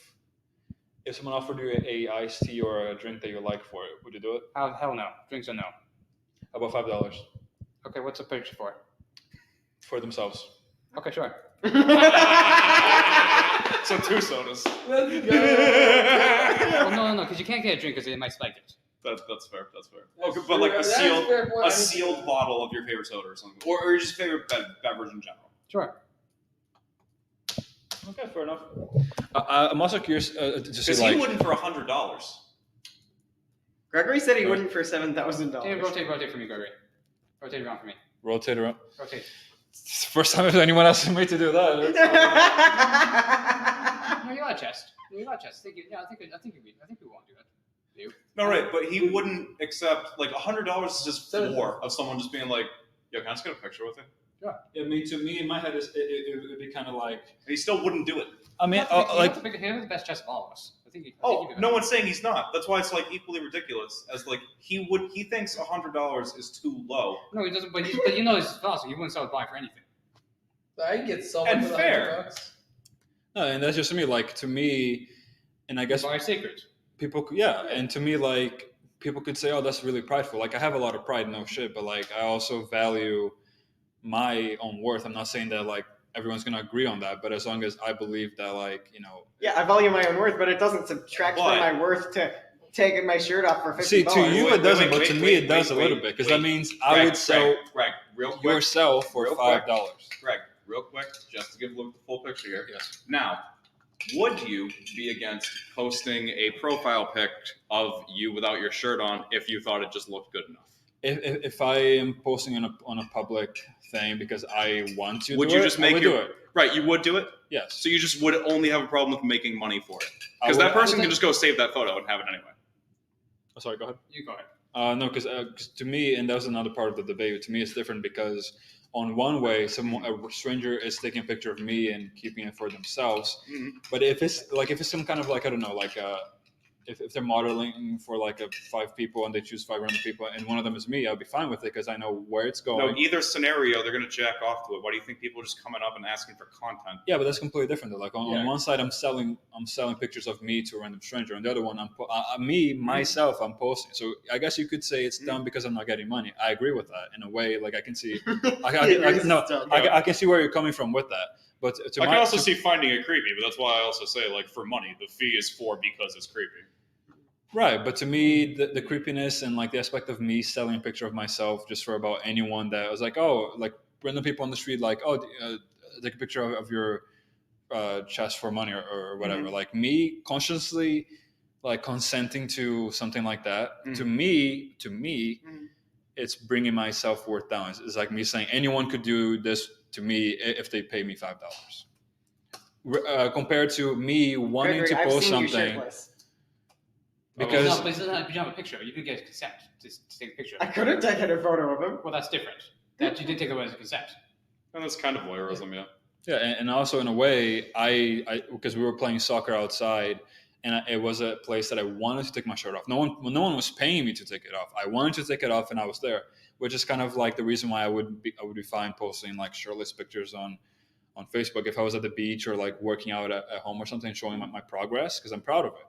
someone offered you a iced tea or a drink that you like for it, would you do it?
Hell no. Drinks are no.
How about $5?
Okay, what's the picture for?
For themselves.
Okay, sure.
So 2 sodas.
Let's go.
Well, no, because you can't get a drink because they might spike it.
That's fair.
That's
Okay, but like
fair.
a
That's
sealed
fair point.
sealed bottle of your favorite soda or something, or your just favorite beverage in general.
Sure.
Okay, fair enough. I'm also curious to see
Because he wouldn't for $100.
Gregory said he wouldn't for $7,000.
Hey, rotate for me, Gregory. Rotate around for me.
Rotate around.
Rotate.
It's the first time anyone asked me to do that.
No, you got a chest. I think we won't do that. Do you?
No, right, but he wouldn't accept like $100 is just floor of someone just being like, "Yo, can I just get a picture with you?"
Yeah, to me, in my head, it would be kind of like.
And he still wouldn't do it.
I mean,
he has the best chest of all of us. I think
no one's saying he's not. That's why it's like equally ridiculous. As like he thinks $100 is too low.
No, he doesn't. But you know his philosophy. He wouldn't sell his body for anything.
I get so much
And
for
fair.
$100.
No, and that's just me. Like to me, and I guess
Body sacred.
people, yeah, and to me, like people could say, "Oh, that's really prideful." Like I have a lot of pride, no shit, but like I also value my own worth. I'm not saying that like everyone's gonna agree on that, but as long as I believe that, like
Yeah, I value my own worth, but it doesn't subtract from my worth to taking my shirt off for $50.
See, to you it doesn't, but to me it does a
wait,
little bit because
wait.
that means I would sell
Greg, real quick,
yourself for
real quick.
$5.
Greg, real quick, just to give Luke the full picture here.
Yes.
Now, would you be against posting a profile pic of you without your shirt on if you thought it just looked good enough?
If I am posting on a public thing because I want to,
Would
do
you
it,
just
I
make
would
your
do it?
Right? You would do it.
Yes.
So you just would only have a problem with making money for it
I
because
would-
that person can just go save that photo and have it anyway.
Oh, sorry, go ahead.
You go ahead.
No, because to me, and that was another part of the debate. To me, it's different because on one way, a stranger is taking a picture of me and keeping it for themselves.
Mhm.
But if it's some kind of like I don't know, like if they're modeling for like 5 people and they choose 5 random people and one of them is me, I'll be fine with it because I know where it's going.
No, either scenario, they're going to jack off to it. Why do you think people are just coming up and asking for content?
Yeah, but that's completely different. Though. Like on
Yeah.
one side, I'm selling pictures of me to a random stranger. On the other one, myself, I'm posting. So I guess you could say it's dumb because I'm not getting money. I agree with that in a way. Like I can see, I can see where you're coming from with that. But
I can also see finding it creepy, but that's why I also say like for money, the fee is for because it's creepy.
Right, but to me, the creepiness and like the aspect of me selling a picture of myself just for about anyone that was like, oh, like random people on the street, like, oh, take a picture of your chest for money or whatever. Like me consciously, like consenting to something like that. To me, it's bringing my self worth down. It's like me saying anyone could do this to me if they pay me $5. Compared to me wanting
Gregory,
to
I've
post
seen you
something
shirtless.
because
No, but it doesn't have a picture. You could get consent to take a picture.
I could have taken a photo of him.
Well, that's different. That you did take away as a consent.
And that's kind of voyeurism, yeah.
yeah, and also in a way, I because we were playing soccer outside, and it was a place that I wanted to take my shirt off. No one was paying me to take it off. I wanted to take it off, and I was there, which is kind of like the reason why I would be fine posting like shirtless pictures on Facebook if I was at the beach or like working out at home or something, showing my progress because I'm proud of it.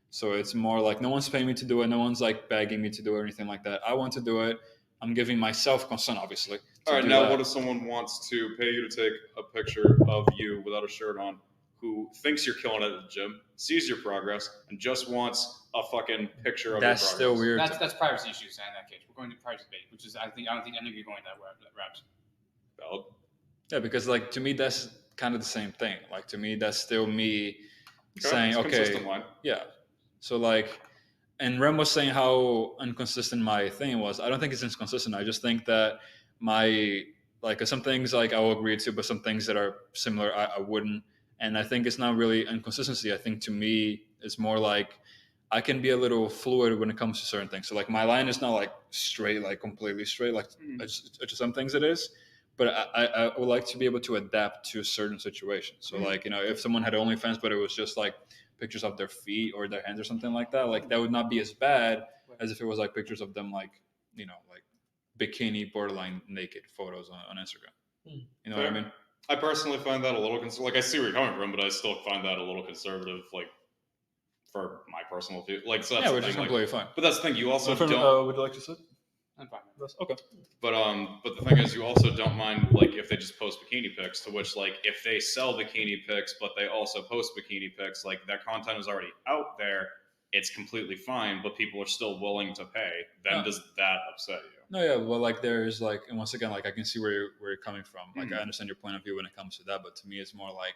So it's more like no one's paying me to do it. No one's like begging me to do it or anything like that. I want to do it. I'm giving myself consent, obviously.
All right, now what if someone wants to pay you to take a picture of you without a shirt on, who thinks you're killing it at the gym, sees your progress, and just wants a fucking picture of
That's
your progress?
still weird.
That's privacy issues in that case. We're going to privacy debate, which is I don't think any of you are going that route.
Valid.
Yeah, because like to me that's kind of the same thing. Like to me that's still me saying,
it's
okay,
consistent line.
yeah. So like, and Rem was saying how inconsistent my thing was. I don't think it's inconsistent. I just think that my like some things like I will agree to, but some things that are similar I wouldn't. And I think it's not really inconsistency. I think to me it's more like I can be a little fluid when it comes to certain things. So like my line is not like straight, like completely straight. Like to some things it is, but I would like to be able to adapt to certain situations. So like if someone had OnlyFans, but it was just like pictures of their feet or their hands or something like that, like that would not be as bad as if it was like pictures of them like like bikini borderline naked photos on Instagram. You know what I mean?
I personally find that a little like I see where you're coming from, but I still find that a little conservative, like for my personal view. Like so that's
yeah, which is completely fine.
But that's the thing, you also don't.
Would you like to sit?
I'm fine.
Okay.
But the thing is, you also don't mind like if they just post bikini pics. To which like if they sell bikini pics, but they also post bikini pics, like that content is already out there. It's completely fine, but people are still willing to pay. Then does that upset you?
No, yeah. Well, like there's like, and once again, like I can see where you're coming from. Like I understand your point of view when it comes to that, but to me, it's more like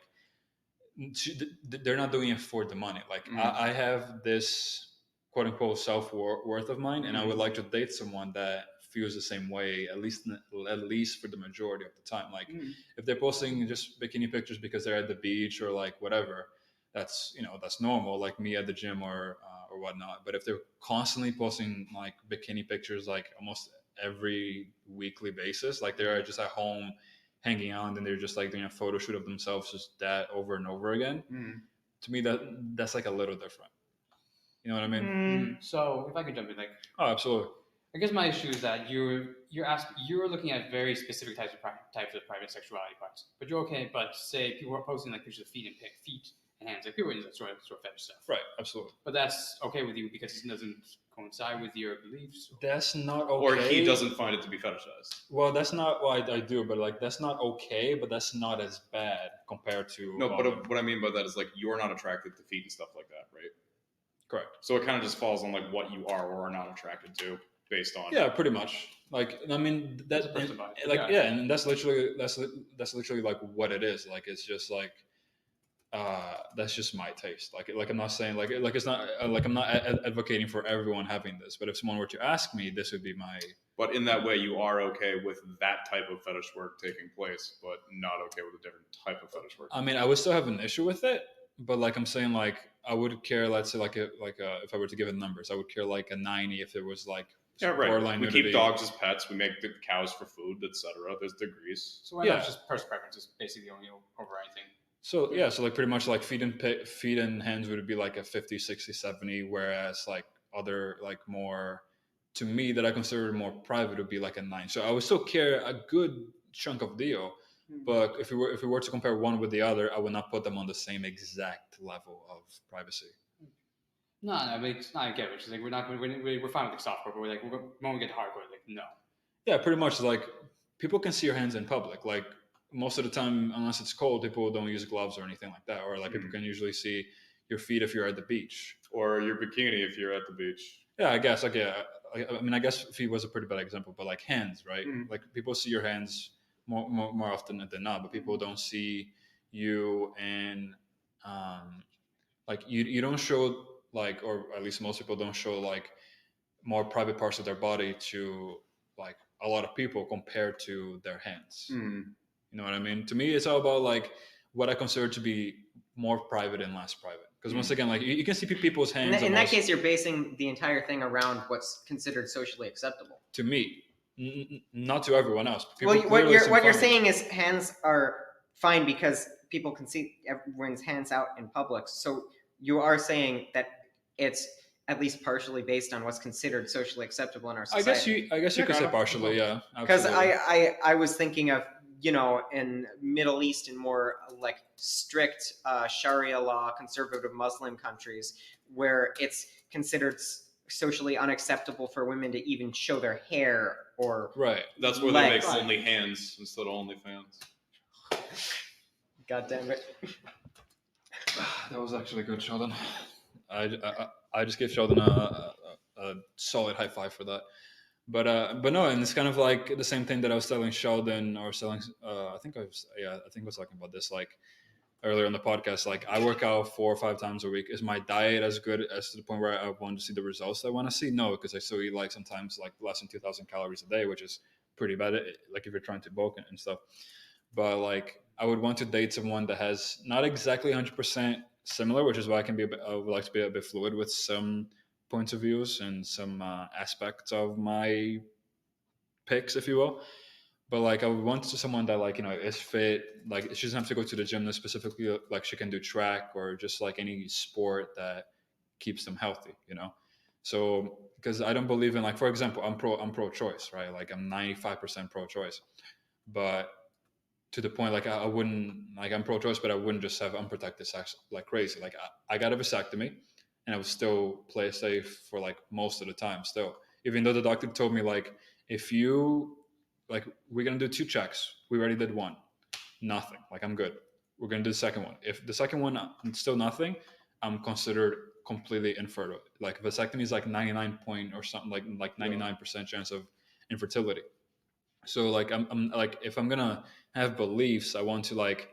they're not doing it for the money. Like I have this quote unquote self worth of mine, and I would like to date someone that feels the same way, at least for the majority of the time. Like if they're posting just bikini pictures because they're at the beach or like whatever, that's that's normal. Like me at the gym or whatnot. But if they're constantly posting like bikini pictures like almost every weekly basis, like they're just at home hanging out and they're just like doing a photo shoot of themselves just that over and over again, to me that's like a little different. You know what I mean?
So if I could jump in, like,
oh, absolutely.
I guess my issue is that you're looking at very specific types of private sexuality parts, but you're okay. But say people are posting like pictures of feet and hands, like people are into that sort of fetish stuff,
Right? Absolutely.
But that's okay with you because it doesn't coincide with your beliefs.
That's not okay.
Or he doesn't find it to be fetishized.
Well, that's not what I do, but like that's not okay, but that's not as bad compared to.
No, but what I mean by that is like you're not attracted to feet and stuff like that, right?
Correct.
So it kind of just falls on like what you are or are not attracted to based on.
Yeah, pretty much. Like I mean that's and that's literally like what it is. Like it's just like that's just my taste. Like I'm not saying like it's not like I'm not advocating for everyone having this, but if someone were to ask me, this would be my.
But in that way, you are okay with that type of fetish work taking place, but not okay with a different type of fetish work.
I mean, I would still have an issue with it, but like I'm saying, like I would care. Let's say if I were to give it numbers, I would care like a 90 if it was like.
Yeah, right.
Borderline
we
nudity.
Keep dogs as pets. We make the cows for food, etc. There's degrees.
So why not just personal preferences, basically the only overriding thing.
So yeah, so like pretty much like feet and hands would be like a 50, 60, 70, whereas like other like more to me that I consider more private would be like a 9. So I would still care a good chunk of deal, but if we were to compare one with the other, I would not put them on the same exact level of privacy.
No, I mean it's not. I get it. It's like we're fine with the software, but we're like when we get to hardcore, like no.
Yeah, pretty much like people can see your hands in public. Like most of the time, unless it's cold, people don't use gloves or anything like that, or like people can usually see your feet if you're at the beach.
Or your bikini if you're at the beach.
Yeah, I guess. Like, yeah, I mean, I guess feet was a pretty bad example, but like hands, right?
Mm.
Like people see your hands more often than not, but people don't see you, and like you don't show like, or at least most people don't show like more private parts of their body to like a lot of people compared to their hands.
Mm.
You know what I mean? To me, it's all about like what I consider to be more private and less private. Because once again, like you can see people's hands.
In that case, you're basing the entire thing around what's considered socially acceptable.
To me, not to everyone else.
Well, what you're saying is hands are fine because people can see everyone's hands out in public. So you are saying that it's at least partially based on what's considered socially acceptable in our society.
I guess you could say partially, yeah.
Because I was thinking of, you know, in Middle East and more like strict Sharia law, conservative Muslim countries, where it's considered socially unacceptable for women to even show their hair or
right.
That's where they make only hands instead of OnlyFans.
God damn it!
That was actually good, Sheldon. I just gave Sheldon a solid high five for that. But no, and it's kind of like the same thing that I was telling Sheldon or selling. I think I was talking about this like earlier on the podcast. Like I work out 4 or 5 times a week. Is my diet as good as to the point where I want to see the results I want to see? No, because I still eat like sometimes like less than 2,000 calories a day, which is pretty bad. Like if you're trying to bulk and stuff. But like I would want to date someone that has not exactly 100% similar, which is why I would like to be a bit fluid with some points of views and some aspects of my picks, if you will. But like I would want someone that like, you know, is fit. Like she doesn't have to go to the gym specifically. Like she can do track or just like any sport that keeps them healthy, you know. So because I don't believe in like, for example, I'm pro-choice, right? Like I'm 95% pro-choice, but to the point like I wouldn't like I'm pro-choice, but I wouldn't just have unprotected sex like crazy. Like I got a vasectomy, and I would still play it safe for like most of the time. Still, even though the doctor told me like if you like we're gonna do 2 checks, we already did 1, nothing. Like I'm good. We're gonna do the second one. If the second one still nothing, I'm considered completely infertile. Like vasectomy is like 99 point or something like 99% chance of infertility. So like I'm like if I'm gonna have beliefs, I want to like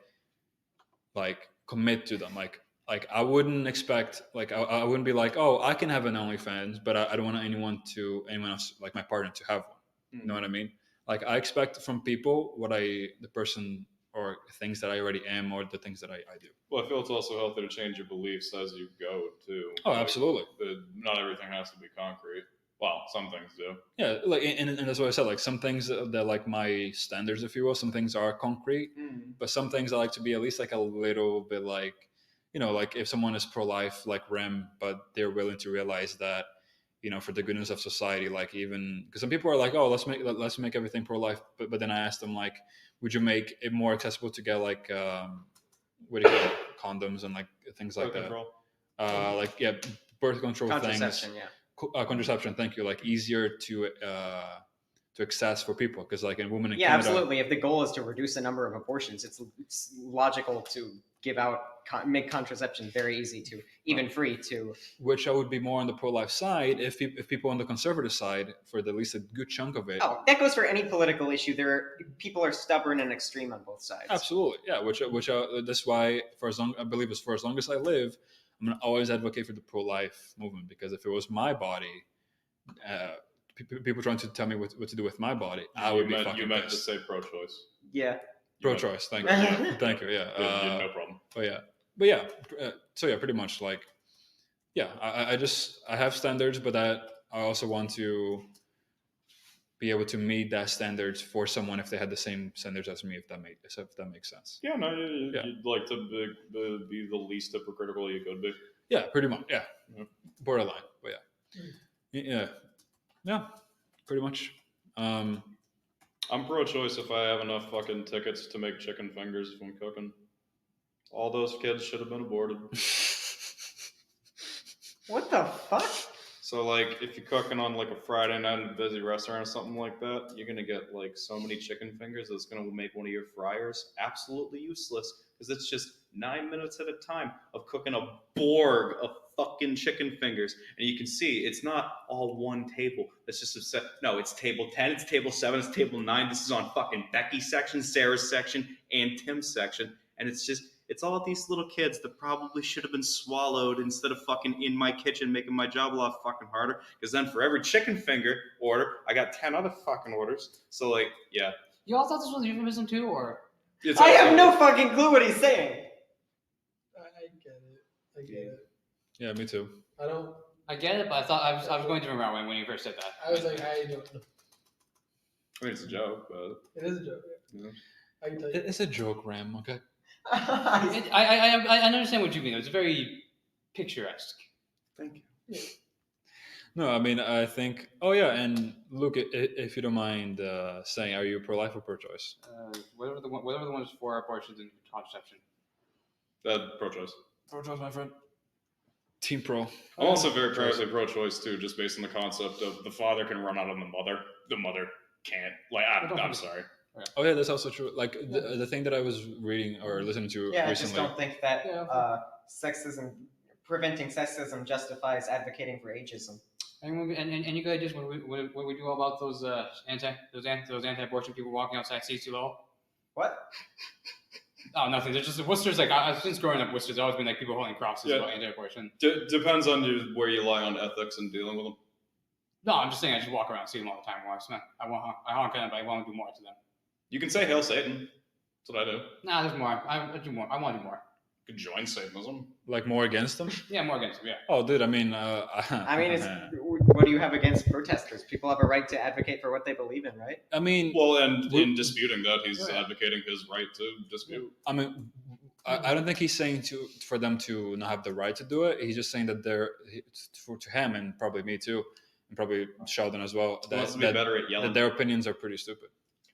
commit to them. Like I wouldn't expect like I wouldn't be like, oh, I can have an OnlyFans, but I don't want anyone else like my partner to have one. You know what I mean? Like I expect from people what the person or things that I already am or the things that I do.
Well, I feel it's also healthy to change your beliefs as you go too.
Oh, absolutely.
Not everything has to be concrete. Well, some things do.
Yeah, like and that's what I said. Like some things that like my standards, if you will. Some things are concrete, but some things I like to be at least like a little bit like, you know, like if someone is pro-life like Rem, but they're willing to realize that, you know, for the goodness of society, like even because some people are like, oh, let's make everything pro-life, but then I asked them like, would you make it more accessible to get like what do you call it? Condoms and like things like that? Like yeah, birth control
Contraception,
things. Contraception, thank you. Like easier to access for people because like in women in Canada,
absolutely. If the goal is to reduce the number of abortions, it's logical to make contraception very easy to even free to.
Which I would be more on the pro-life side if people on the conservative side for at least a good chunk of it.
Oh, that goes for any political issue. People are stubborn and extreme on both sides.
Absolutely, yeah. Which that's why for as long as I live, I'm gonna always advocate for the pro-life movement because if it was my body, people trying to tell me what to do with my body, I would be fucking pissed.
You meant to say pro-choice.
Yeah.
Pro-choice. Thank you. Thank you. Yeah.
No problem.
But yeah. So yeah, pretty much like, yeah. I have standards, but I also want to be able to meet that standards for someone if they had the same standards as me, if that makes sense.
Yeah, no, you'd like to be the least hypocritical you could be.
Yeah, pretty much. Yeah, borderline, but yeah, pretty much.
I'm pro-choice if I have enough fucking tickets to make chicken fingers when cooking. All those kids should have been aborted.
What the fuck?
So, like, if you're cooking on like a Friday night in a busy restaurant or something like that, you're gonna get like so many chicken fingers that's gonna make one of your fryers absolutely useless because it's just 9 minutes at a time of cooking a Borg of fucking chicken fingers, and you can see it's not all one table. It's just a set. No, it's table 10, it's table 7, it's table 9. This is on fucking Becky's section, Sarah's section, and Tim's section, and it's all these little kids that probably should have been swallowed instead of fucking in my kitchen making my job a lot fucking harder. Because then for every chicken finger order, I got 10 other fucking orders. So, like, yeah.
You all thought this was a euphemism too, or?
I have no fucking clue what he's saying.
I get it.
Yeah, me too.
I get it, but I thought I was going different route when you first said that.
I was like, I don't know.
I mean, it's a joke, but
It is a joke. Yeah. I can tell you.
It's a joke, Ram. Okay.
I understand what you mean. It's very picturesque.
thank you.
Yeah.
No, I mean, I think. Oh yeah, and Luke, if you don't mind saying, are you pro-life or pro-choice?
Whatever the one is for abortions and contraception.
Pro-choice.
Pro-choice, my friend. Team pro.
I'm also very pro-choice too, just based on the concept of the father can run out on the mother can't. Like, I'm sorry.
Oh yeah, that's also true. Like the thing that I was reading or listening to
Yeah, I
recently.
just don't think that preventing sexism justifies advocating for ageism.
And you guys just what we do about those anti-abortion people walking outside seats too low?
What?
Oh, nothing. There's just Worcester's like since growing up, Worcester's always been like people holding crosses about anti-abortion.
Depends on where you lie on ethics and dealing with them.
No, I'm just saying I just walk around, see them all the time. I honk at them, but I want to do more to them.
You can say "Hail Satan." That's what I do.
Nah, there's more. I do more. I want to do more.
You can join Satanism.
Like more against them?
Yeah, more against them. Yeah.
Oh, dude. I mean,
what do you have against protesters? People have a right to advocate for what they believe in, right?
I mean,
well, and in disputing that, he's advocating his right to dispute.
I mean, I don't think he's saying for them to not have the right to do it. He's just saying that to him and probably me too, and probably Sheldon as well, that their opinions are pretty stupid.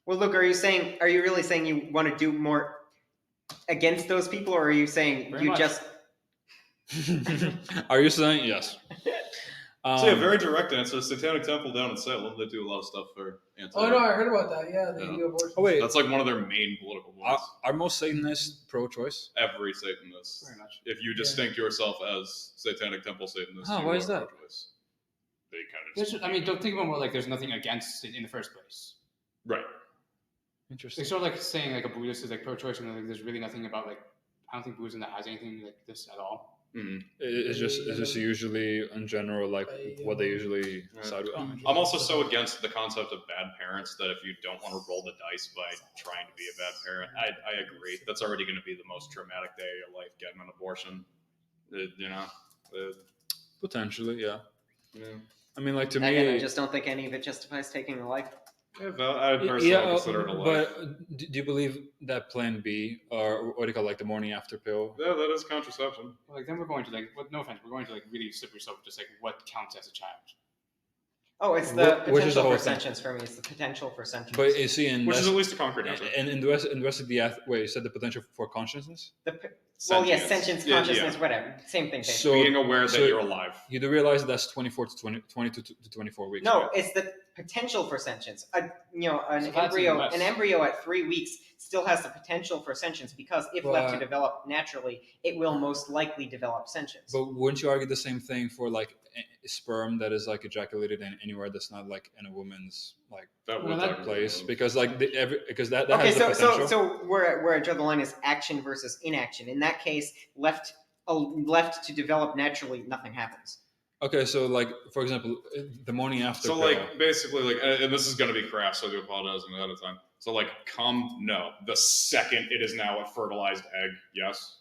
Well, look, are you really saying you want to do more against those people, or are you saying just?
Are you saying yes?
So yeah, very direct answer. Satanic Temple down in Salem, they do a lot of stuff for anti.
Oh no, I heard about that. Yeah, they do abortion.
Oh wait,
that's like one of their main political points.
Are most Satanists pro-choice?
Every Satanist.
Very much.
If you distinct yourself as Satanic Temple Satanist,
why is that?
Pro-choice. They kind of.
I mean, don't think about like there's nothing against it in the first place.
Right.
Interesting.
It's sort of like saying like a Buddhist is like pro-choice, and like there's really nothing about like I don't think Buddhism that has anything like this at all.
Mm-hmm.
It's just usually in general like what they usually side with.
I'm also so against the concept of bad parents that if you don't want to roll the dice by trying to be a bad parent, I agree. That's already going to be the most traumatic day of your life, getting an abortion.
Potentially, yeah. I mean, like
I just don't think any of it justifies taking a life.
I personally consider it a life.
But do you believe that Plan B, or what do you call it, like the morning after pill?
Yeah, that is contraception.
Like then we're going to like, no offense, we're going to like really slippery slope, just like what counts as a child.
Oh, it's the potential for sentience for me. It's the potential for sentience.
But you see,
which is at least a concrete answer.
And in the rest of the wait, you said the potential for consciousness.
Sentience, consciousness, whatever. Same thing.
So,
being aware that you're alive.
You do realize that's 22 to 24 weeks.
No,
right?
it's the potential for sentience. An embryo at 3 weeks still has the potential for sentience because if left to develop naturally, it will most likely develop sentience.
But wouldn't you argue the same thing for like sperm that is like ejaculated in anywhere that's not like in a woman's like that place? Because like because that has the potential.
So where I draw the line is action versus inaction. In that case, left to develop naturally, nothing happens.
Okay, so like for example, the morning after.
So like basically like, and this is going to be crass, so I do apologize ahead of time. So like, no. The second it is now a fertilized egg, yes.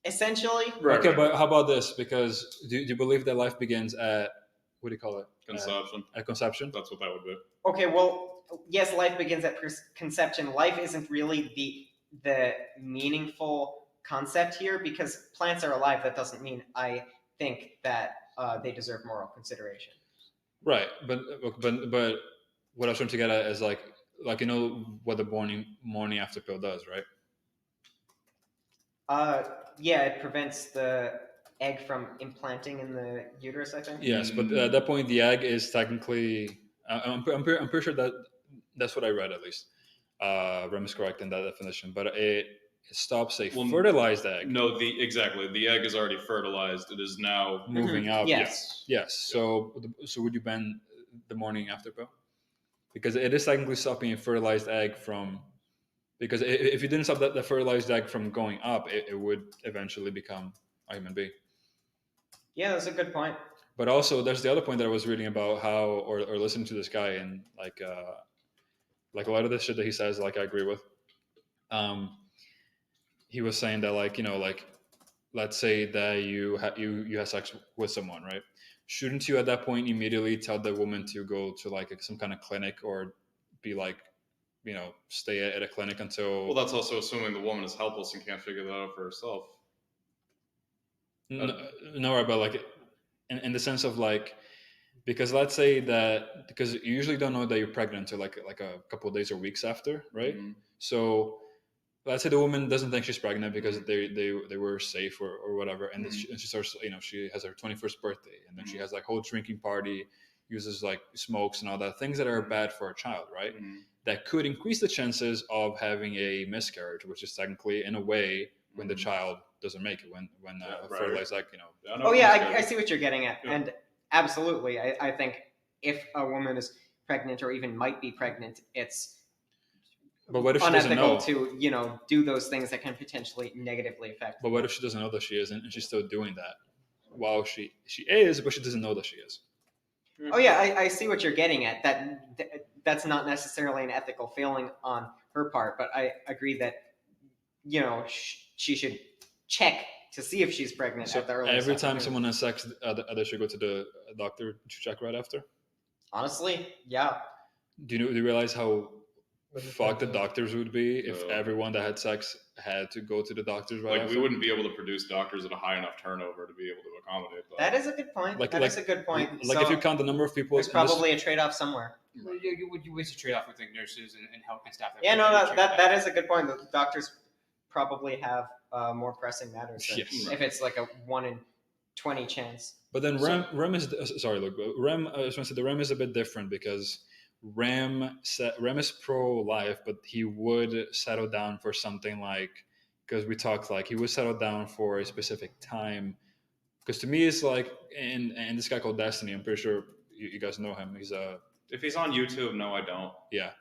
Essentially.
Right, okay, but how about this? Because do you believe that life begins at what do you call it?
Conception.
At conception.
That's what that would be.
Okay, well, yes, life begins at conception. Life isn't really the meaningful concept here because plants are alive. That doesn't mean I think that they deserve moral consideration. Right,
but what I was trying to get at is like you know what the morning after pill does, right?
Yeah, it prevents the egg from implanting in the uterus, I think.
Yes, but at that point, the egg is technically. I'm pretty sure that that's what I read at least. Rem is correct in that definition, but it stops a fertilized egg.
No, the egg is already fertilized. It is now
moving out.
Yes.
Yes. So would you ban the morning after pill? Because it is technically stopping a fertilized egg from. Because if you didn't stop the fertilized egg from going up, it would eventually become a human being.
Yeah, that's a good point.
But also, there's the other point that I was reading about how, or listening to this guy, and like a lot of the shit that he says, like I agree with. He was saying that, like, like, let's say that you have sex with someone, right? Shouldn't you at that point immediately tell the woman to go to like some kind of clinic or be like, stay at a clinic until?
Well, that's also assuming the woman is helpless and can't figure that out for herself.
No, right, but like, in the sense of like, because let's say that, because you usually don't know that you're pregnant until like a couple of days or weeks after, right?
Mm-hmm.
So let's say the woman doesn't think she's pregnant because they were safe or whatever, and then she starts, she has her 21st birthday, and then she has like whole drinking party, uses like smokes and all that, things that are bad for a child, right? That could increase the chances of having a miscarriage, which is technically in a way when the child doesn't make it, when fertilized, like,
Oh yeah, I see what you're getting at, and absolutely, I think if a woman is pregnant or even might be pregnant, it's
but what if she doesn't know?
To do those things that can potentially negatively affect.
But what if she doesn't know that she is, and she's still doing that while she is, but she doesn't know that she is?
Oh yeah, I see what you're getting at. That's not necessarily an ethical failing on her part, but I agree that she should check to see if she's pregnant
So
at the earliest.
every time someone has sex, they should go to the doctor to check right after.
Honestly, yeah.
Do you realize how fucked the doctors would be if everyone that had sex had to go to the doctors right after?
We wouldn't be able to produce doctors at a high enough turnover to be able to accommodate that.
That is a good point. That is a good point.
Like, if you count the number of people,
there's probably a trade-off somewhere.
Well, you waste a trade-off with like nurses and help and staff.
Yeah, no, that is a good point. The doctors probably have more pressing matters. If it's like a 1 in 20 chance.
But then REM is sorry. Look, REM. I just want to say the REM is a bit different because REM is pro-life, but he would settle down for something like, because we talked, like he would settle down for a specific time. Because to me, it's like, and this guy called Destiny, I'm pretty sure you guys know him. He's
if he's on YouTube, no, I don't.
Yeah.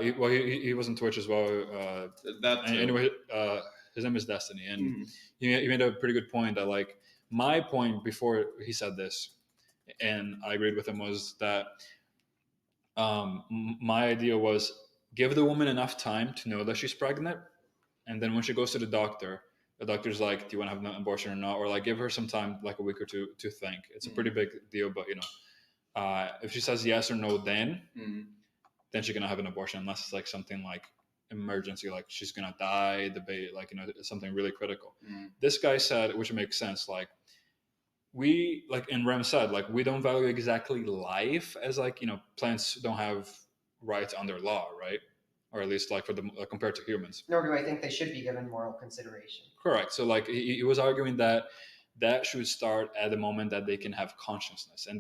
He was on Twitch as well. Anyway, his name is Destiny, and he made a pretty good point that, like, my point before he said this, and I agreed with him, was that my idea was give the woman enough time to know that she's pregnant, and then when she goes to the doctor's like, do you want to have an abortion or not? Or like give her some time, like a week or two, to think. It's a pretty big deal, but if she says yes or no, then she's gonna have an abortion, unless it's like something like emergency, like she's gonna die, the baby, like something really critical. This guy said, which makes sense, like we, like, and Rem said, like, we don't value exactly life as like, plants don't have rights under law, right? Or at least like for the compared to humans.
Nor do I think they should be given moral consideration.
Correct. So like he was arguing that should start at the moment that they can have consciousness, and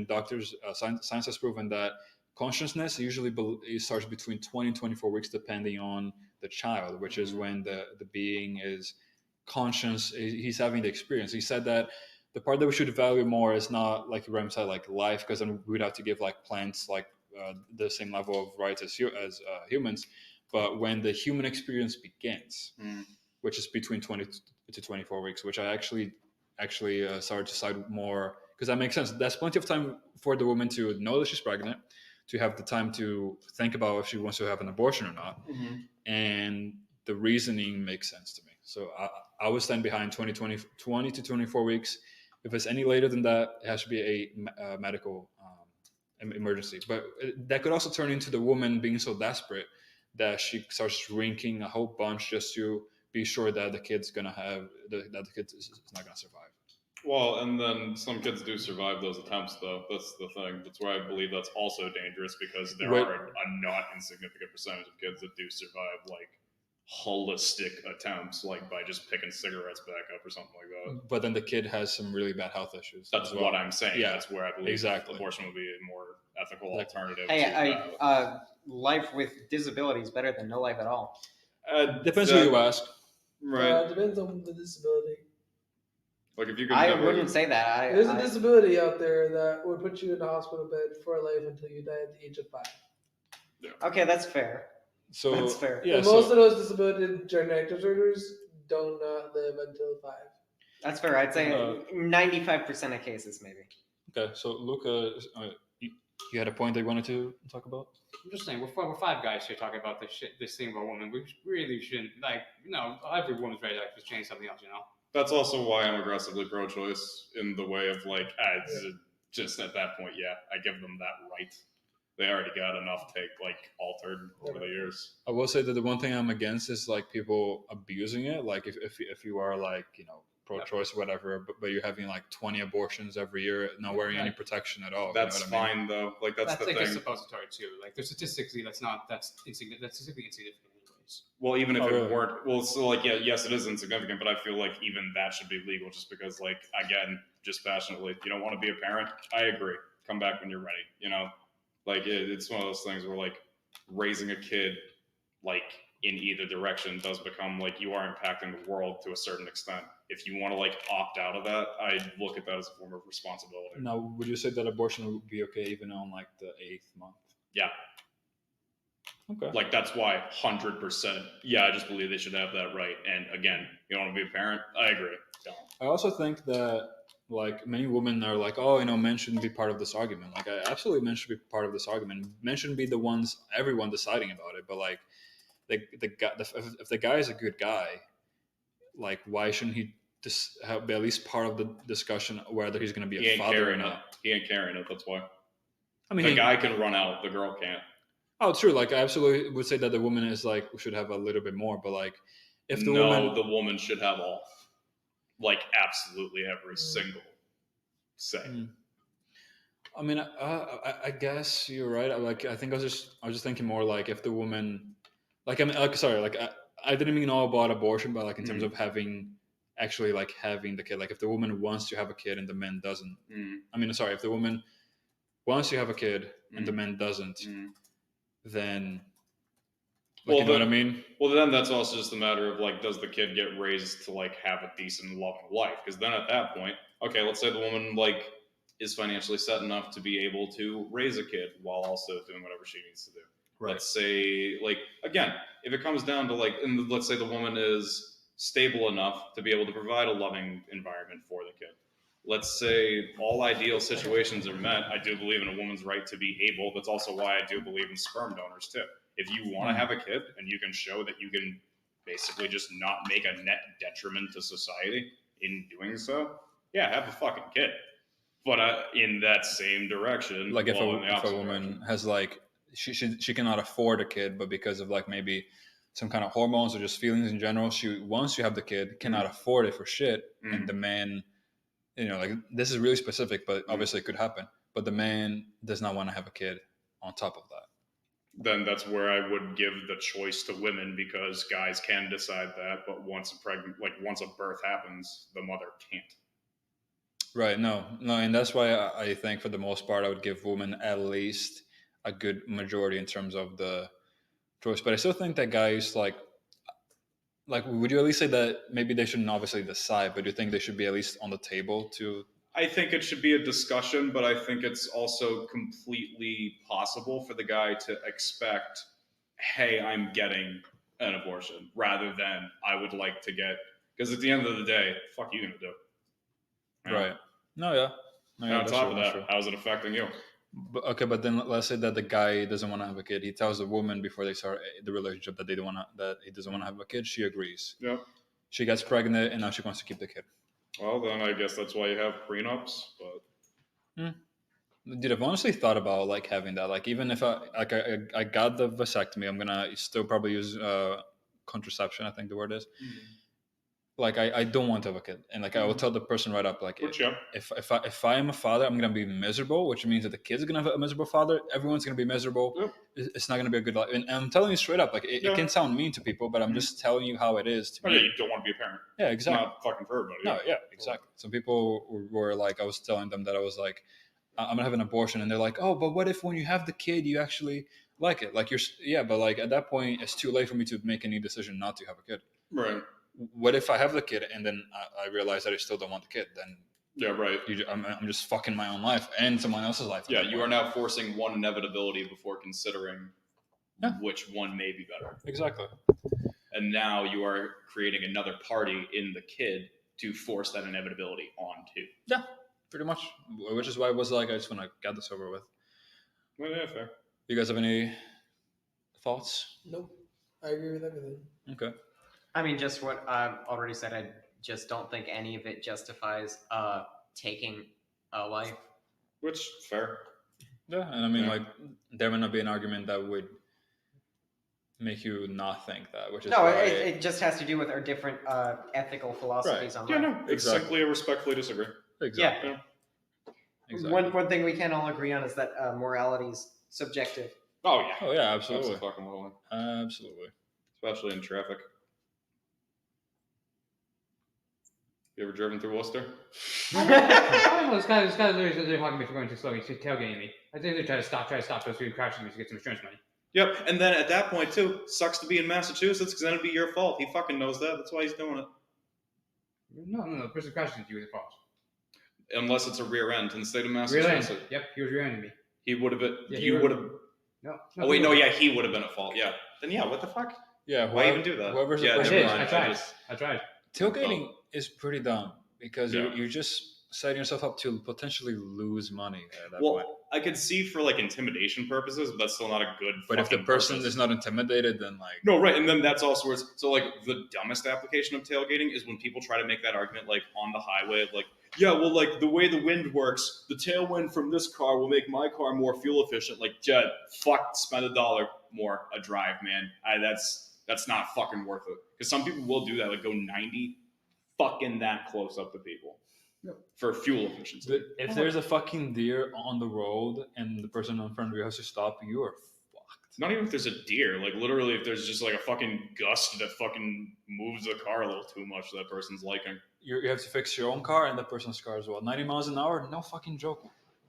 doctors, science has proven that consciousness usually starts between 20 and 24 weeks, depending on the child, which is when the being is conscious. He's having the experience. He said that the part that we should value more is not, like Rem said, like life, because then we'd have to give like plants like the same level of rights as humans, but when the human experience begins, which is between 20 to 24 weeks, which I actually started to side more, because that makes sense. That's plenty of time for the woman to know that she's pregnant, to have the time to think about if she wants to have an abortion or not, and the reasoning makes sense to me. So I would stand behind 20 to 24 weeks. If it's any later than that, it has to be a medical emergency. But that could also turn into the woman being so desperate that she starts drinking a whole bunch just to be sure that the kid's gonna have that the kid is not gonna survive.
Well, and then some kids do survive those attempts, though. That's the thing. That's why I believe that's also dangerous, because there are a not insignificant percentage of kids that do survive, like holistic attempts, like by just picking cigarettes back up or something like that.
But then the kid has some really bad health issues.
That's
as well.
what I'm saying.
Yeah,
That's where I believe
exactly.
abortion would be a more ethical alternative.
Hey, life with disability is better than no life at all.
Depends who you ask.
Right.
Depends on the disability.
Like if you could
I wouldn't say that.
There's a disability out there that would put you in a hospital bed for life until you die at the age of 5.
Yeah.
Okay, that's fair.
So
that's fair.
Yeah,
and most of those disability genetic disorders don't live until 5.
That's fair. I'd say 95% of cases, maybe.
Okay, so Luca, you had a point that you wanted to talk about?
I'm just saying, we're 5 guys here talking about this thing about women. We really shouldn't, every woman's ready to change something else,
That's also why I'm aggressively pro-choice in the way of like, just at that point, yeah, I give them that right. They already got enough altered over the years.
I will say that the one thing I'm against is like people abusing it. Like if you are like, pro-choice or whatever, but you're having like 20 abortions every year, not wearing any protection at all.
That's fine though. Like that's the
like
thing.
a suppository too. Like there's statistically that's statistically insignificant anyways.
Well, even if it weren't, yes, it is insignificant, but I feel like even that should be legal, just because, like, again, just passionately, you don't want to be a parent. I agree. Come back when you're ready. Like it's one of those things where like raising a kid, like in either direction, does become like you are impacting the world to a certain extent. If you want to like opt out of that, I look at that as a form of responsibility.
Now, would you say that abortion would be okay even on like the 8th month?
Yeah.
Okay.
Like that's why 100%. Yeah, I just believe they should have that right. And again, you don't want to be a parent. I agree. Don't.
I also think that like many women are like, men shouldn't be part of this argument. Like, absolutely, men should be part of this argument. Men shouldn't be the ones, everyone deciding about it. But like, the guy, if the guy is a good guy, like, why shouldn't he just be at least part of the discussion whether he's going to be a father or not?
He ain't carrying it. That's why.
I mean,
the guy can run out, the girl can't.
Oh, true. Like, I absolutely would say that the woman is like should have a little bit more, but like, if the
woman should have all, like, absolutely every single say.
I mean, I guess you're right. Like, I think I was just thinking more like if the woman, like, I mean, like, sorry, like I didn't even know about abortion, but like in terms of having the kid, like if the woman wants to have a kid and the man doesn't. I mean, sorry, if the woman wants to have a kid and the man doesn't, then, like, you know what I mean?
Well, then that's also just a matter of like, does the kid get raised to like have a decent, loving life? Because then at that point, okay, let's say the woman like is financially set enough to be able to raise a kid while also doing whatever she needs to do. Right. Let's say, like, again, if it comes down to like, and let's say the woman is stable enough to be able to provide a loving environment for the kid. Let's say all ideal situations are met. I do believe in a woman's right to be able. That's also why I do believe in sperm donors too. If you want to have a kid and you can show that you can basically just not make a net detriment to society in doing so, yeah, have a fucking kid. But in that same direction,
like if a woman has like she cannot afford a kid, but because of like maybe some kind of hormones or just feelings in general, she wants to have the kid, cannot afford it for shit, and the man, like this is really specific, but obviously it could happen. But the man does not want to have a kid on top of that.
Then that's where I would give the choice to women, because guys can decide that, but once a birth happens, the mother can't.
Right. No, and that's why I think for the most part I would give women at least a good majority in terms of the choice. But I still think that guys like would you at least say that maybe they shouldn't obviously decide, but do you think they should be at least on the table to?
I think it should be a discussion, but I think it's also completely possible for the guy to expect, hey, I'm getting an abortion, rather than I would like to get, because at the end of the day, fuck you gonna do?
Right. No, yeah.
And on top of that, how's it affecting you?
But then let's say that the guy doesn't want to have a kid. He tells the woman before they start the relationship that that he doesn't want to have a kid. She agrees.
Yeah.
She gets pregnant and now she wants to keep the kid.
Well, then I guess that's why you have prenups. But
Dude, I've honestly thought about like having that. Like, even if I got the vasectomy, I'm gonna still probably use contraception. I think the word is. like I don't want to have a kid, and like I will tell the person right up, like if I am a father, I'm gonna be miserable, which means that the kid's gonna have a miserable father. Everyone's gonna be miserable.
Yep.
It's not gonna be a good life. And I'm telling you straight up, like it can sound mean to people, but I'm just telling you how it is to me.
Yeah, you don't want to be a parent.
Yeah,
It's
exactly.
not fucking for everybody.
No, yeah, exactly. Some people were like, I was telling them that I was like, I'm gonna have an abortion, and they're like, oh, but what if when you have the kid, you actually like it? Like but like at that point, it's too late for me to make any decision not to have a kid.
Right.
What if I have the kid and then I realize that I still don't want the kid? Then
yeah, right.
I'm just fucking my own life and someone else's life.
Yeah, you are now forcing one inevitability before considering which one may be better.
Exactly.
And now you are creating another party in the kid to force that inevitability onto.
Yeah, pretty much. Which is why I was like, I just want to get this over with.
Well, yeah, fair.
You guys have any thoughts?
Nope. I agree with everything.
Okay.
I mean, just what I've already said. I just don't think any of it justifies taking a life.
Which, fair.
Yeah, and I mean, like, there may not be an argument that would make you not think that, which is
no,
why...
it just has to do with our different ethical philosophies on life.
Yeah, no, it's simply a respectfully disagree.
Exactly.
Yeah.
Exactly.
One thing we can all agree on is that morality is subjective.
Oh, yeah.
Oh, yeah, absolutely.
Absolutely.
Absolutely.
Especially in traffic. You ever driven through Worcester?
I don't know. This guy literally talking me for going too slow. He's tailgating me. I think they try to stop those people crashing me to get some insurance money.
Yep, and then at that point, too, sucks to be in Massachusetts because then it'd be your fault. He fucking knows that. That's why he's doing it.
No. The person crashing into you is the fault.
Unless it's a rear end in the state of
Rear
Massachusetts.
end. Yep, he was rear-ending me.
He would have been.
Yeah,
you would have.
No.
Oh, wait, no, yeah, he would have been at fault. Yeah. Then, yeah, what the fuck?
Yeah.
Why even do that?
Whoever's
yeah,
I
never
did.
mind.
I tried.
Tailgating is pretty dumb because
Yeah.
you're just setting yourself up to potentially lose money at that
Well,
point.
I could see for like intimidation purposes, but that's still not a good.
But if the
fucking
person
purpose.
is not intimidated, then like
No, right, and then that's also where it's so like the dumbest application of tailgating is when people try to make that argument like on the highway of like, yeah, well, like the way the wind works, the tailwind from this car will make my car more fuel efficient. Like, Jed, fuck, spend $1 more a drive, man. That's not fucking worth it. Because some people will do that, like go 90, fucking that close up to people.
Yep.
For fuel efficiency.
if there's a fucking deer on the road and the person in front of you has to stop, you are fucked.
Not even if there's a deer, like literally if there's just like a fucking gust that fucking moves the car a little too much to that person's liking.
You have to fix your own car and the person's car as well. 90 miles an hour, no fucking joke.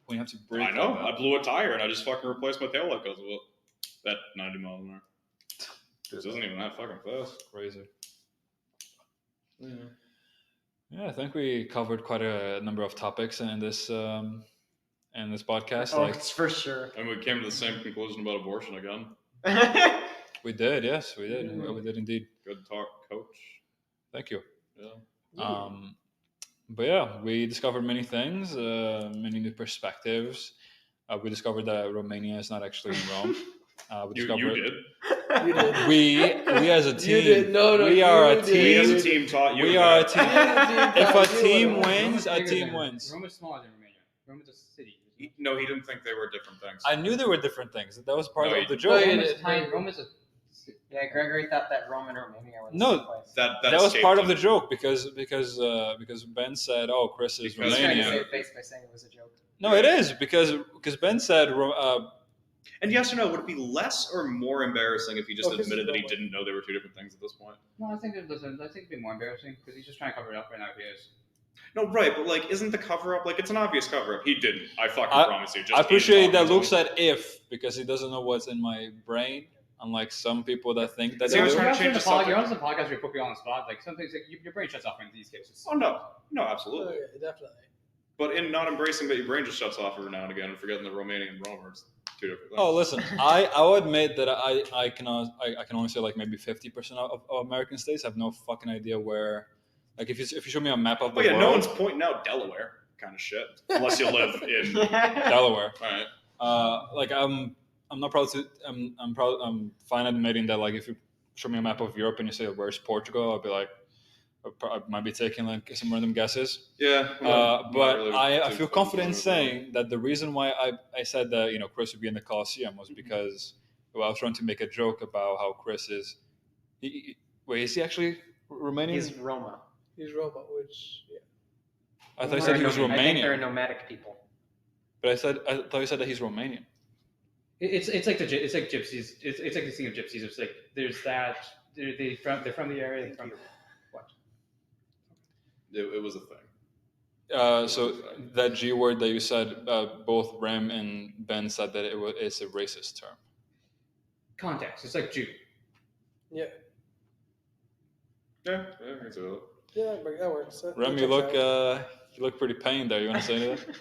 When you have to brake.
I know. I blew a tire and I just fucking replaced my tail light because of it. That 90 miles an hour. This isn't even that fucking fast.
Crazy.
Yeah.
Yeah, I think we covered quite a number of topics in this podcast.
Oh,
like
it's for sure.
And we came to the same conclusion about abortion again.
we did, yes, we did. We did indeed.
Good talk, coach.
Thank you.
Yeah.
But yeah, we discovered many things, many new perspectives. We discovered that Romania is not actually in Rome.
You did.
You did.
We as a team.
You did. No,
we
you
are a
did.
We as
team.
a team taught you.
We
that.
are a team. If a team
Rome's
wins, a
bigger
team
than-
wins.
Rome is smaller than Romania. Rome is a city.
No, he didn't think they were different things.
I knew there were different things. That was part
No,
of the
No,
joke.
you
Rome
did.
is tiny. Rome is a.
Yeah, Gregory thought that Rome and Romania were the
No,
same place.
That was part of the
joke.
joke because Ben said, "Oh, Chris is
Because-
He's trying to
Romania."
save face by saying it was a joke.
No, it is because Ben said,
And yes or no, would it be less or more embarrassing if he just
Oh, 'cause
admitted that he
he's
didn't know they were two different things at this point?
No, I think it'd be more embarrassing because he's just trying to cover it up right now. If he is.
No, right, but like, isn't the cover up like it's an obvious cover up? He didn't. I fucking promise you. Just
I appreciate that
Luke
Luke said "if" because he doesn't know what's in my brain, unlike some people that think that
So
they
I was
do.
trying to change the subject.
You're on some podcast where you put people on the spot. Like some things, your brain shuts off in these cases.
Oh no,
Oh,
absolutely.
yeah, definitely.
But in not embracing that your brain just shuts off every now and again and forgetting that Romanian and Rome are two different things.
Oh, listen, I'll admit that I can only say like maybe 50% of American states. I have no fucking idea where. Like if you show me a map of the
Oh yeah,
world,
no one's pointing out Delaware kind of shit unless you live in.
Delaware.
All right.
Like I'm not proud to. I'm fine admitting that like if you show me a map of Europe and you say where's Portugal, I'll be like. I might be taking like some random guesses.
Yeah.
But I feel confident in saying that the reason why I said that Chris would be in the Colosseum was because I was trying to make a joke about how Chris is. Wait, is he actually Romanian?
He's Roma.
He's Roma, which
I thought you said he was
I think they're
Romanian.
nomadic people.
But I thought you said that he's Romanian.
It's like gypsies. It's like the thing of gypsies. It's like there's that they're from the area. They're from, what?
It was a thing.
So that G word that you said, both Rem and Ben said that it's a racist term.
Context. It's like Jew.
yeah,
Yeah, I can see that.
yeah, that works.
Rem, you look pretty pained there. You want to say anything?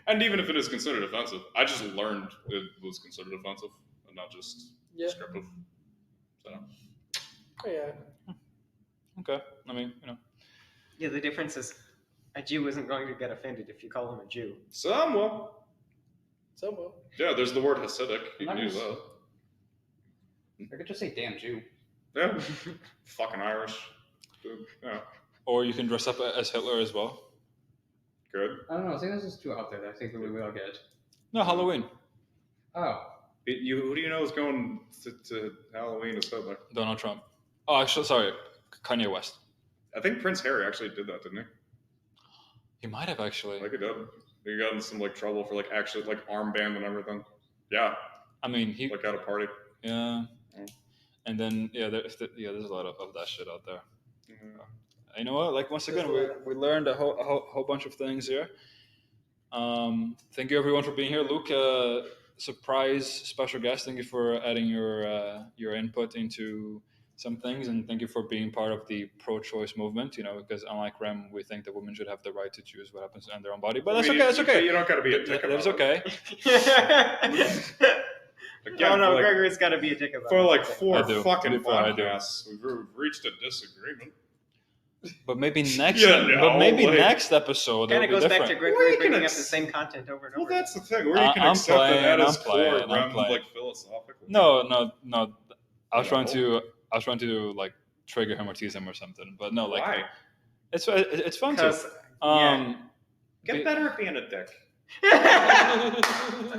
And even if it is considered offensive, I just learned it was considered offensive and not just descriptive. So
Oh, yeah.
Okay. I mean,
Yeah, the difference is a Jew isn't going to get offended if you call him a Jew.
somewhat.
Somewhat.
Yeah, there's the word Hasidic. You can use that.
I could just say damn Jew.
Yeah, fucking Irish. Dude, yeah,
or you can dress up as Hitler as well.
good.
I don't know. I think this is too out there. I think we will get.
No, Halloween.
Oh.
Who do you know is going to Halloween as Hitler?
Donald Trump. Oh, actually, sorry, Kanye West.
I think Prince Harry actually did that, didn't he?
He might have actually.
Like he did. He got in some trouble for actually armband and everything. Yeah.
I mean, he.
At a party.
Yeah. And then there's a lot of that shit out there.
Yeah.
You know what? Once again, we learned a whole bunch of things here. Thank you everyone for being here, Luke. Surprise special guest. Thank you for adding your input into some things, and thank you for being part of the pro-choice movement. Because unlike Rem, we think that women should have the right to choose what happens in their own body. But that's okay. That's okay.
You don't got to be a dick about
That's okay.
Again,
no, Gregory's got to be a dick about
for
it.
4 fucking
I do.
podcasts, we've reached a disagreement.
But maybe next.
Yeah,
next episode.
Kind of goes back to
Well,
Gregory
you can
bringing up
ex-
the same content over and
Well,
over.
that's the thing. Where you can
I'm
accept
playing,
that at its
I'm
core,
playing, I'm
rather
playing.
than philosophically.
No. I was
No.
trying to trigger him or tease him or something. But no,
Why?
it's fun too.
Because yeah.
Get better at being a dick.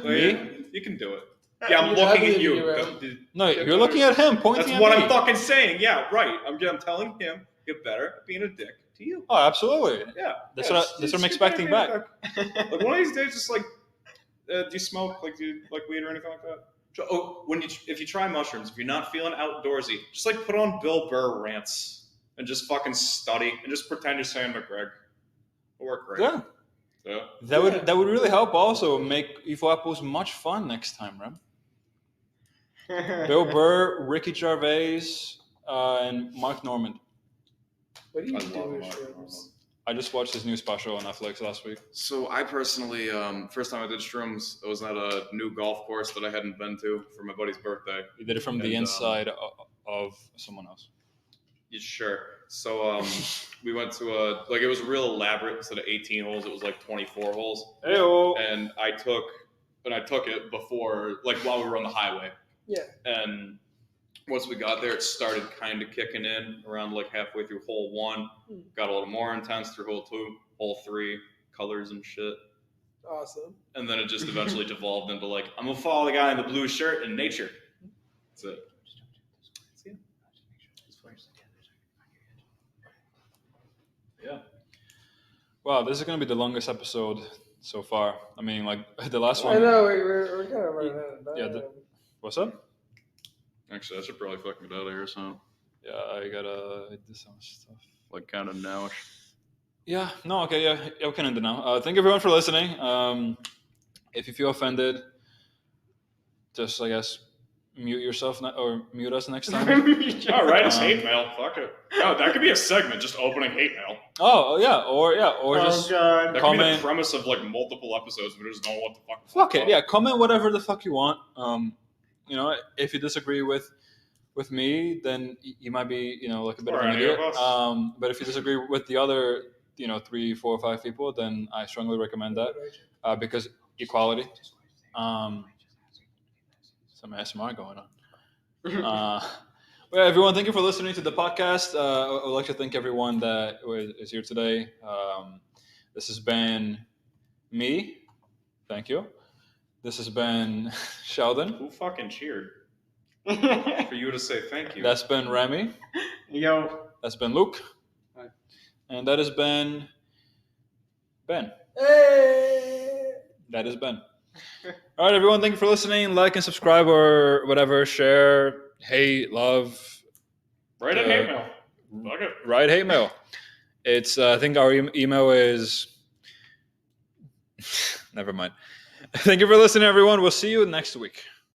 Me?
You can do it. Yeah, I'm
You
looking
have
at
it,
you.
you're
No, you're looking at him, pointing
That's
at
what
me.
I'm fucking saying. Yeah, right. I'm telling him, get better at being a dick to you.
Oh, absolutely.
Yeah.
That's
yeah,
what
just
I'm
get
expecting
better
back.
at being a dick. One of these days, just do you smoke? Do you like weed or anything like that? If you try mushrooms, if you're not feeling outdoorsy, just put on Bill Burr rants and just fucking study and just pretend you're saying McGreg. It'll work great.
Yeah.
Yeah.
That would really help. Also, make Evil Apples much fun next time, Rem. Bill Burr, Ricky Gervais, and Mark Norman.
What do you
I
do
love
with
Mark
shrooms?
Norman.
I just watched his new special on Netflix last week.
So I personally, first time I did shrooms, it was at a new golf course that I hadn't been to for my buddy's birthday.
He did it from the
And,
inside of someone else.
Yeah, sure. So we went to it was real elaborate. Instead of 18 holes, it was 24 holes.
Heyo.
And I took it before, while we were on the highway.
Yeah.
And once we got there, it started kind of kicking in around halfway through hole 1. Got a little more intense through hole 2, hole 3, colors and shit.
Awesome.
And then it just eventually devolved into I'm gonna follow the guy in the blue shirt in nature. That's it.
Yeah. Wow, this is gonna be the longest episode so far. I mean, the last one.
I know we're kind of running out of time.
Yeah, what's up?
Actually, I should probably fucking get out of here, so
Yeah, I gotta do some stuff.
kind of nowish.
Yeah, no, okay, yeah, we can end it now. Thank you everyone for listening. If you feel offended, just, I guess, mute yourself or mute us next time.
All right, it's hate mail. Fuck it. Oh, that could be a segment, just opening hate mail.
Oh, yeah, or just
God.
That could be the
comment.
premise of multiple episodes. We just don't know what the fuck.
Fuck it, yeah, comment whatever the fuck you want. If you disagree with me, then you might be, a bit
Or
of an
any of
idiot.
us.
But if you disagree with the other, 3, 4, 5 people, then I strongly recommend that because equality. Some ASMR going on. Well, everyone, thank you for listening to the podcast. I would like to thank everyone that is here today. This has been me. Thank you. This has been Sheldon.
Who fucking cheered for you to say thank you?
That's been Remy.
Yo.
That's been Luke.
Hi.
And that has been Ben.
Hey!
That is Ben. All right, everyone. Thank you for listening. Like and subscribe or whatever. Share, hate, love.
Write in hate mail. Fuck it.
Write hate mail. It's I think our email is. Never mind. Thank you for listening, everyone. We'll see you next week.